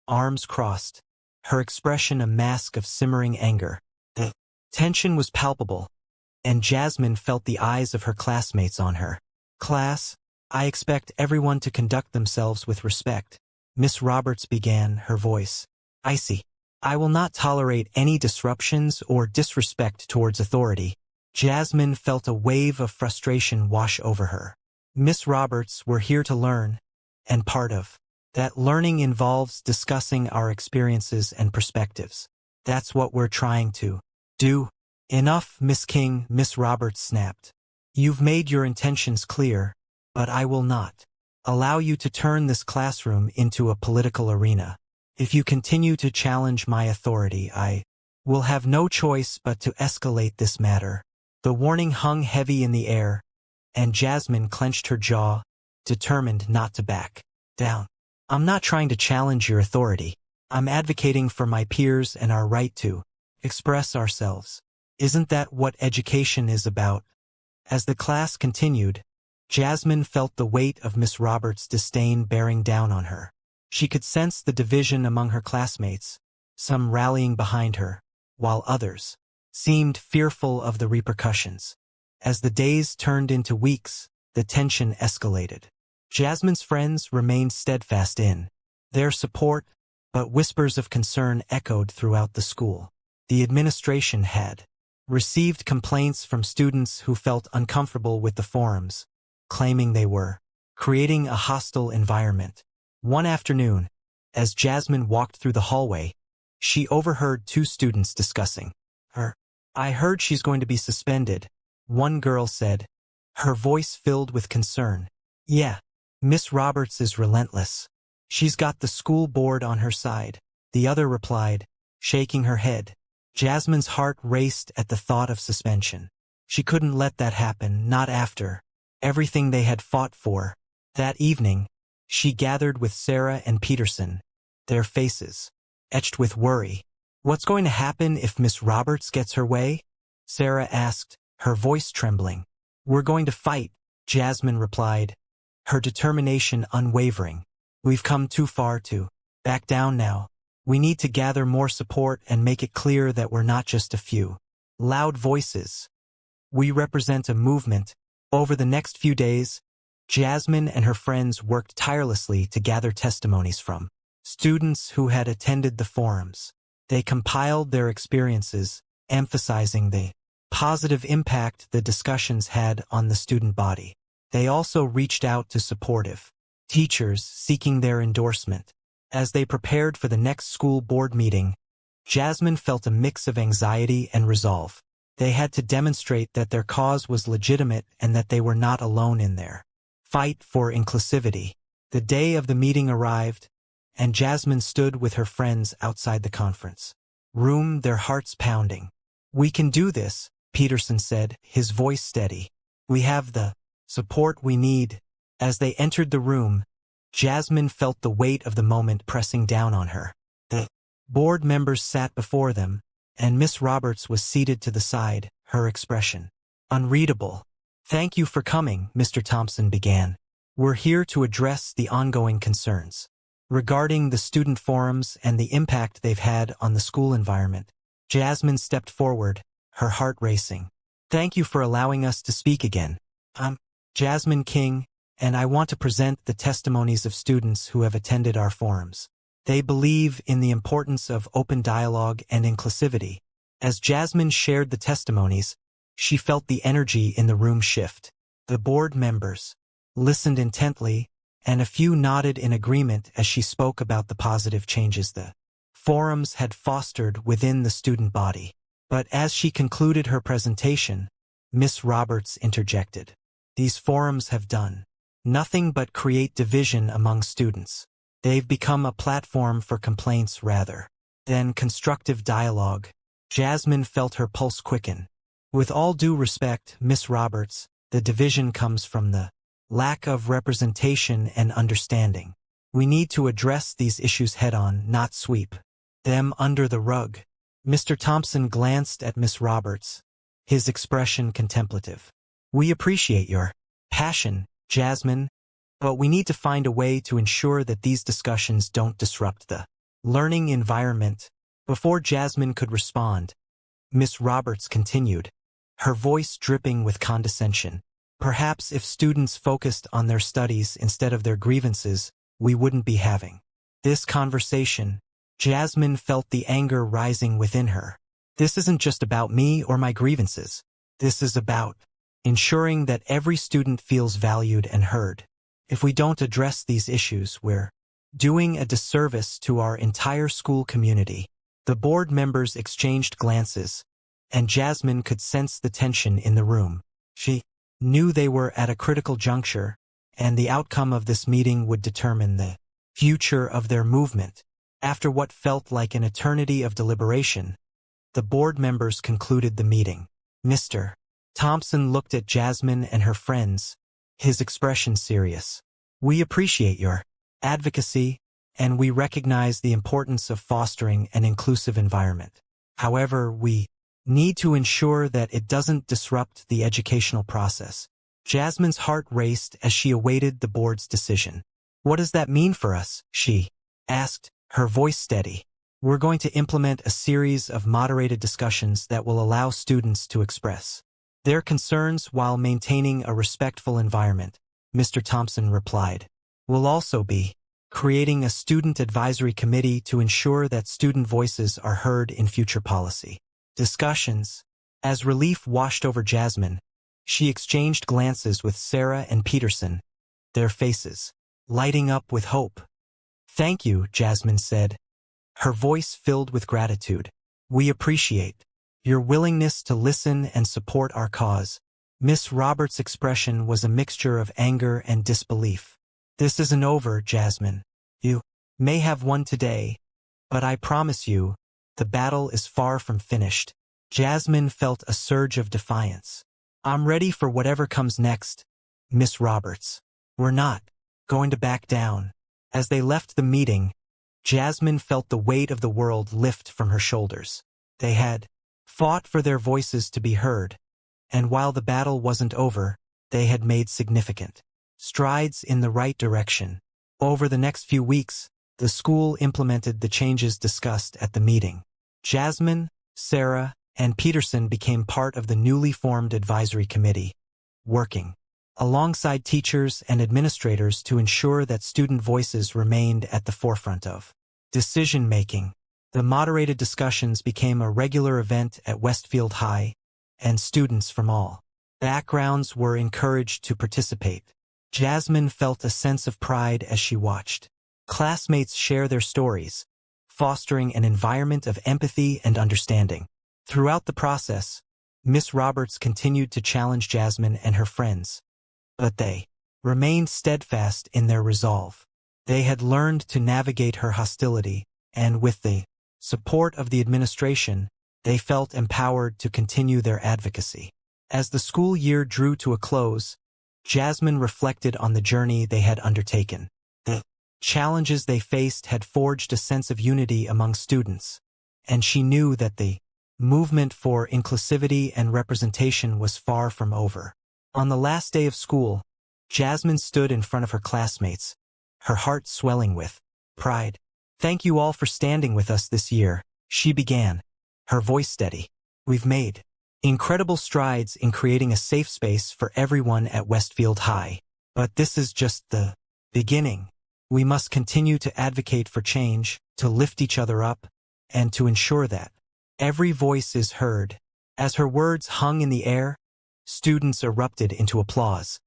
arms crossed, her expression a mask of simmering anger. The tension was palpable, and Jasmine felt the eyes of her classmates on her. Class, I expect everyone to conduct themselves with respect. Miss Roberts began, her voice icy. I will not tolerate any disruptions or disrespect towards authority. Jasmine felt a wave of frustration wash over her. Miss Roberts, we're here to learn, and part of that learning involves discussing our experiences and perspectives. That's what we're trying to do. Enough, Miss King, Miss Roberts snapped. You've made your intentions clear, but I will not allow you to turn this classroom into a political arena. If you continue to challenge my authority, I will have no choice but to escalate this matter. The warning hung heavy in the air, and Jasmine clenched her jaw, determined not to back down. I'm not trying to challenge your authority. I'm advocating for my peers and our right to express ourselves. Isn't that what education is about? As the class continued, Jasmine felt the weight of Miss Roberts' disdain bearing down on her. She could sense the division among her classmates, some rallying behind her, while others seemed fearful of the repercussions. As the days turned into weeks, the tension escalated. Jasmine's friends remained steadfast in their support, but whispers of concern echoed throughout the school. The administration had received complaints from students who felt uncomfortable with the forums, claiming they were creating a hostile environment. One afternoon, as Jasmine walked through the hallway, she overheard two students discussing her. I heard she's going to be suspended, one girl said, her voice filled with concern. Yeah, Miss Roberts is relentless. She's got the school board on her side, the other replied, shaking her head. Jasmine's heart raced at the thought of suspension. She couldn't let that happen, not after everything they had fought for. That evening, she gathered with Sarah and Peterson, their faces etched with worry. What's going to happen if Miss Roberts gets her way? Sarah asked, her voice trembling. We're going to fight, Jasmine replied, her determination unwavering. We've come too far to back down now. We need to gather more support and make it clear that we're not just a few loud voices. We represent a movement. Over the next few days, Jasmine and her friends worked tirelessly to gather testimonies from students who had attended the forums. They compiled their experiences, emphasizing the positive impact the discussions had on the student body. They also reached out to supportive teachers seeking their endorsement. As they prepared for the next school board meeting, Jasmine felt a mix of anxiety and resolve. They had to demonstrate that their cause was legitimate and that they were not alone in their fight for inclusivity. The day of the meeting arrived, and Jasmine stood with her friends outside the conference room, their hearts pounding. We can do this, Peterson said, his voice steady. We have the support we need. As they entered the room, Jasmine felt the weight of the moment pressing down on her. The board members sat before them, and Miss Roberts was seated to the side, her expression unreadable. "Thank you for coming," Mr. Thompson began. "We're here to address the ongoing concerns regarding the student forums and the impact they've had on the school environment." Jasmine stepped forward, her heart racing. "Thank you for allowing us to speak again. I'm Jasmine King, and I want to present the testimonies of students who have attended our forums. They believe in the importance of open dialogue and inclusivity." As Jasmine shared the testimonies, she felt the energy in the room shift. The board members listened intently, and a few nodded in agreement as she spoke about the positive changes the forums had fostered within the student body. But as she concluded her presentation, Miss Roberts interjected. "These forums have done nothing but create division among students. They've become a platform for complaints rather than constructive dialogue." Jasmine felt her pulse quicken. "With all due respect, Miss Roberts, the division comes from the lack of representation and understanding. We need to address these issues head-on, not sweep them under the rug." Mr. Thompson glanced at Miss Roberts, his expression contemplative. "We appreciate your passion, Jasmine, but we need to find a way to ensure that these discussions don't disrupt the learning environment." Before Jasmine could respond, Miss Roberts continued, her voice dripping with condescension. "Perhaps if students focused on their studies instead of their grievances, we wouldn't be having this conversation." Jasmine felt the anger rising within her. "This isn't just about me or my grievances. This is about ensuring that every student feels valued and heard. If we don't address these issues, we're doing a disservice to our entire school community." The board members exchanged glances, and Jasmine could sense the tension in the room. She knew they were at a critical juncture, and the outcome of this meeting would determine the future of their movement. After what felt like an eternity of deliberation, the board members concluded the meeting. Mr. Thompson looked at Jasmine and her friends, his expression serious. "We appreciate your advocacy, and we recognize the importance of fostering an inclusive environment. However, we need to ensure that it doesn't disrupt the educational process." Jasmine's heart raced as she awaited the board's decision. "What does that mean for us?" she asked, her voice steady. "We're going to implement a series of moderated discussions that will allow students to express their concerns while maintaining a respectful environment," Mr. Thompson replied. "We'll also be creating a student advisory committee to ensure that student voices are heard in future policy discussions." As relief washed over Jasmine, she exchanged glances with Sarah and Peterson, their faces lighting up with hope. "Thank you," Jasmine said, her voice filled with gratitude. "We appreciate your willingness to listen and support our cause." Miss Roberts' expression was a mixture of anger and disbelief. "This isn't over, Jasmine. You may have won today, but I promise you, the battle is far from finished." Jasmine felt a surge of defiance. "I'm ready for whatever comes next, Miss Roberts. We're not going to back down." As they left the meeting, Jasmine felt the weight of the world lift from her shoulders. They had fought for their voices to be heard, and while the battle wasn't over, they had made significant strides in the right direction. Over the next few weeks, the school implemented the changes discussed at the meeting. Jasmine, Sarah, and Peterson became part of the newly formed advisory committee, working alongside teachers and administrators to ensure that student voices remained at the forefront of decision-making. The moderated discussions became a regular event at Westfield High, and students from all backgrounds were encouraged to participate. Jasmine felt a sense of pride as she watched classmates share their stories, fostering an environment of empathy and understanding. Throughout the process, Miss Roberts continued to challenge Jasmine and her friends, but they remained steadfast in their resolve. They had learned to navigate her hostility, and with the support of the administration, they felt empowered to continue their advocacy. As the school year drew to a close, Jasmine reflected on the journey they had undertaken. The challenges they faced had forged a sense of unity among students, and she knew that the movement for inclusivity and representation was far from over. On the last day of school, Jasmine stood in front of her classmates, her heart swelling with pride. "Thank you all for standing with us this year," she began, her voice steady. "We've made incredible strides in creating a safe space for everyone at Westfield High. But this is just the beginning. We must continue to advocate for change, to lift each other up, and to ensure that every voice is heard." As her words hung in the air, students erupted into applause,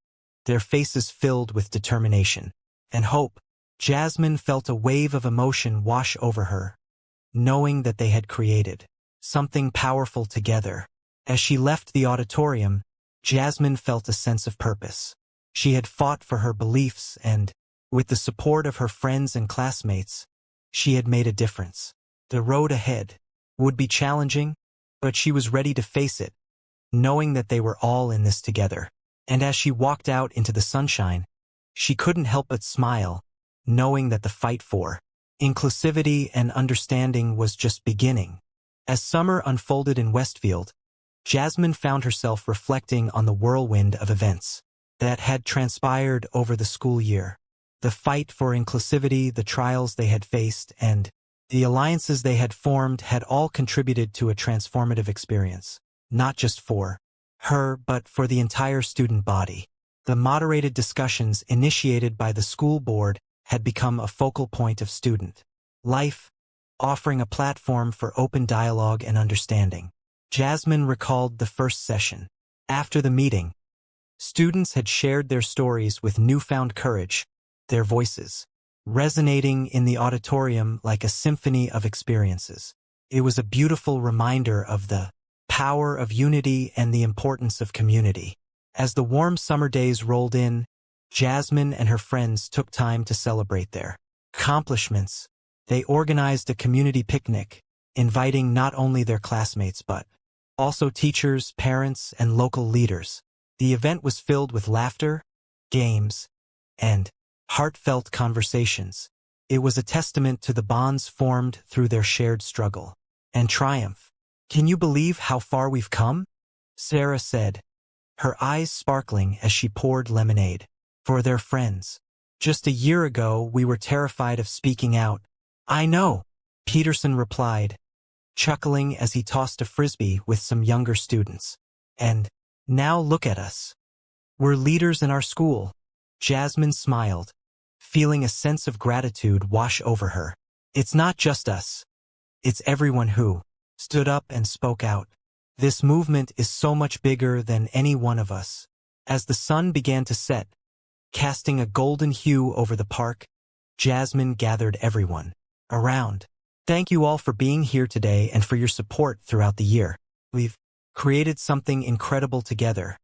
their faces filled with determination and hope. Jasmine felt a wave of emotion wash over her, knowing that they had created something powerful together. As she left the auditorium, Jasmine felt a sense of purpose. She had fought for her beliefs and, with the support of her friends and classmates, she had made a difference. The road ahead would be challenging, but she was ready to face it, knowing that they were all in this together. And as she walked out into the sunshine, she couldn't help but smile, knowing that the fight for inclusivity and understanding was just beginning. As summer unfolded in Westfield, Jasmine found herself reflecting on the whirlwind of events that had transpired over the school year. The fight for inclusivity, the trials they had faced, and the alliances they had formed had all contributed to a transformative experience, not just for her but for the entire student body. The moderated discussions initiated by the school board had become a focal point of student life, offering a platform for open dialogue and understanding. Jasmine recalled the first session. After the meeting, students had shared their stories with newfound courage, their voices resonating in the auditorium like a symphony of experiences. It was a beautiful reminder of the power of unity and the importance of community. As the warm summer days rolled in, Jasmine and her friends took time to celebrate their accomplishments. They organized a community picnic, inviting not only their classmates but also teachers, parents, and local leaders. The event was filled with laughter, games, and heartfelt conversations. It was a testament to the bonds formed through their shared struggle and triumph. "Can you believe how far we've come?" Sarah said, her eyes sparkling as she poured lemonade for their friends. "Just a year ago, we were terrified of speaking out." "I know," Peterson replied, chuckling as he tossed a frisbee with some younger students. "And now look at us. We're leaders in our school." Jasmine smiled, feeling a sense of gratitude wash over her. "It's not just us. It's everyone who stood up and spoke out. This movement is so much bigger than any one of us." As the sun began to set, casting a golden hue over the park, Jasmine gathered everyone around. "Thank you all for being here today and for your support throughout the year. We've created something incredible together,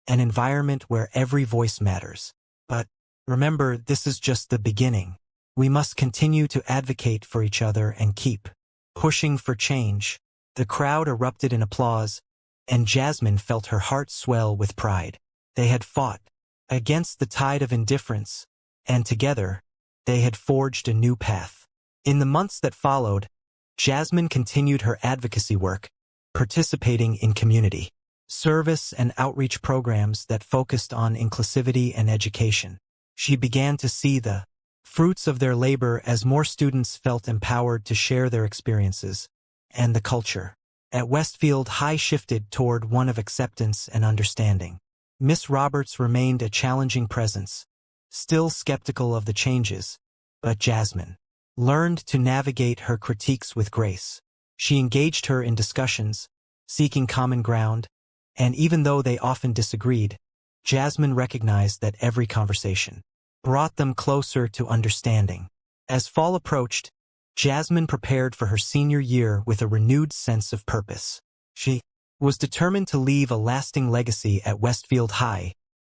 an environment where every voice matters. But remember, this is just the beginning. We must continue to advocate for each other and keep pushing for change." The crowd erupted in applause, and Jasmine felt her heart swell with pride. They had fought against the tide of indifference, and together, they had forged a new path. In the months that followed, Jasmine continued her advocacy work, participating in community service and outreach programs that focused on inclusivity and education. She began to see the fruits of their labor as more students felt empowered to share their experiences, and the culture at Westfield High shifted toward one of acceptance and understanding. Miss Roberts remained a challenging presence, still skeptical of the changes, but Jasmine learned to navigate her critiques with grace. She engaged her in discussions, seeking common ground, and even though they often disagreed, Jasmine recognized that every conversation brought them closer to understanding. As fall approached, Jasmine prepared for her senior year with a renewed sense of purpose. She was determined to leave a lasting legacy at Westfield High,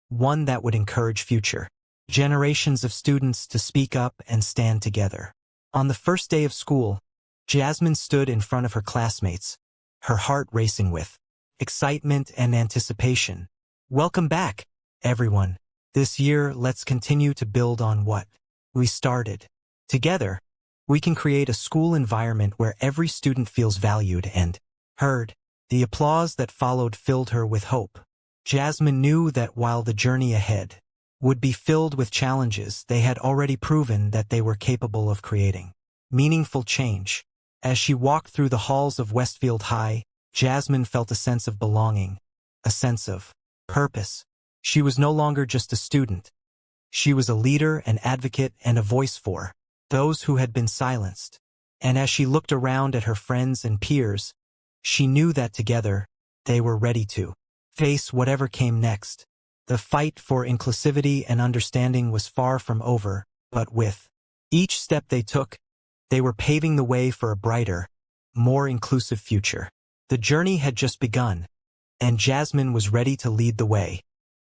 one that would encourage future generations of students to speak up and stand together. On the first day of school, Jasmine stood in front of her classmates, her heart racing with excitement, and anticipation. Welcome back, everyone. This year, let's continue to build on what we started. Together, we can create a school environment where every student feels valued and heard. The applause that followed filled her with hope. Jasmine knew that while the journey ahead would be filled with challenges, they had already proven that they were capable of creating meaningful change. As she walked through the halls of Westfield High, Jasmine felt a sense of belonging, a sense of purpose. She was no longer just a student. She was a leader, an advocate, and a voice for those who had been silenced. And as she looked around at her friends and peers, she knew that together, they were ready to face whatever came next. The fight for inclusivity and understanding was far from over, but with each step they took, they were paving the way for a brighter, more inclusive future. The journey had just begun, and Jasmine was ready to lead the way.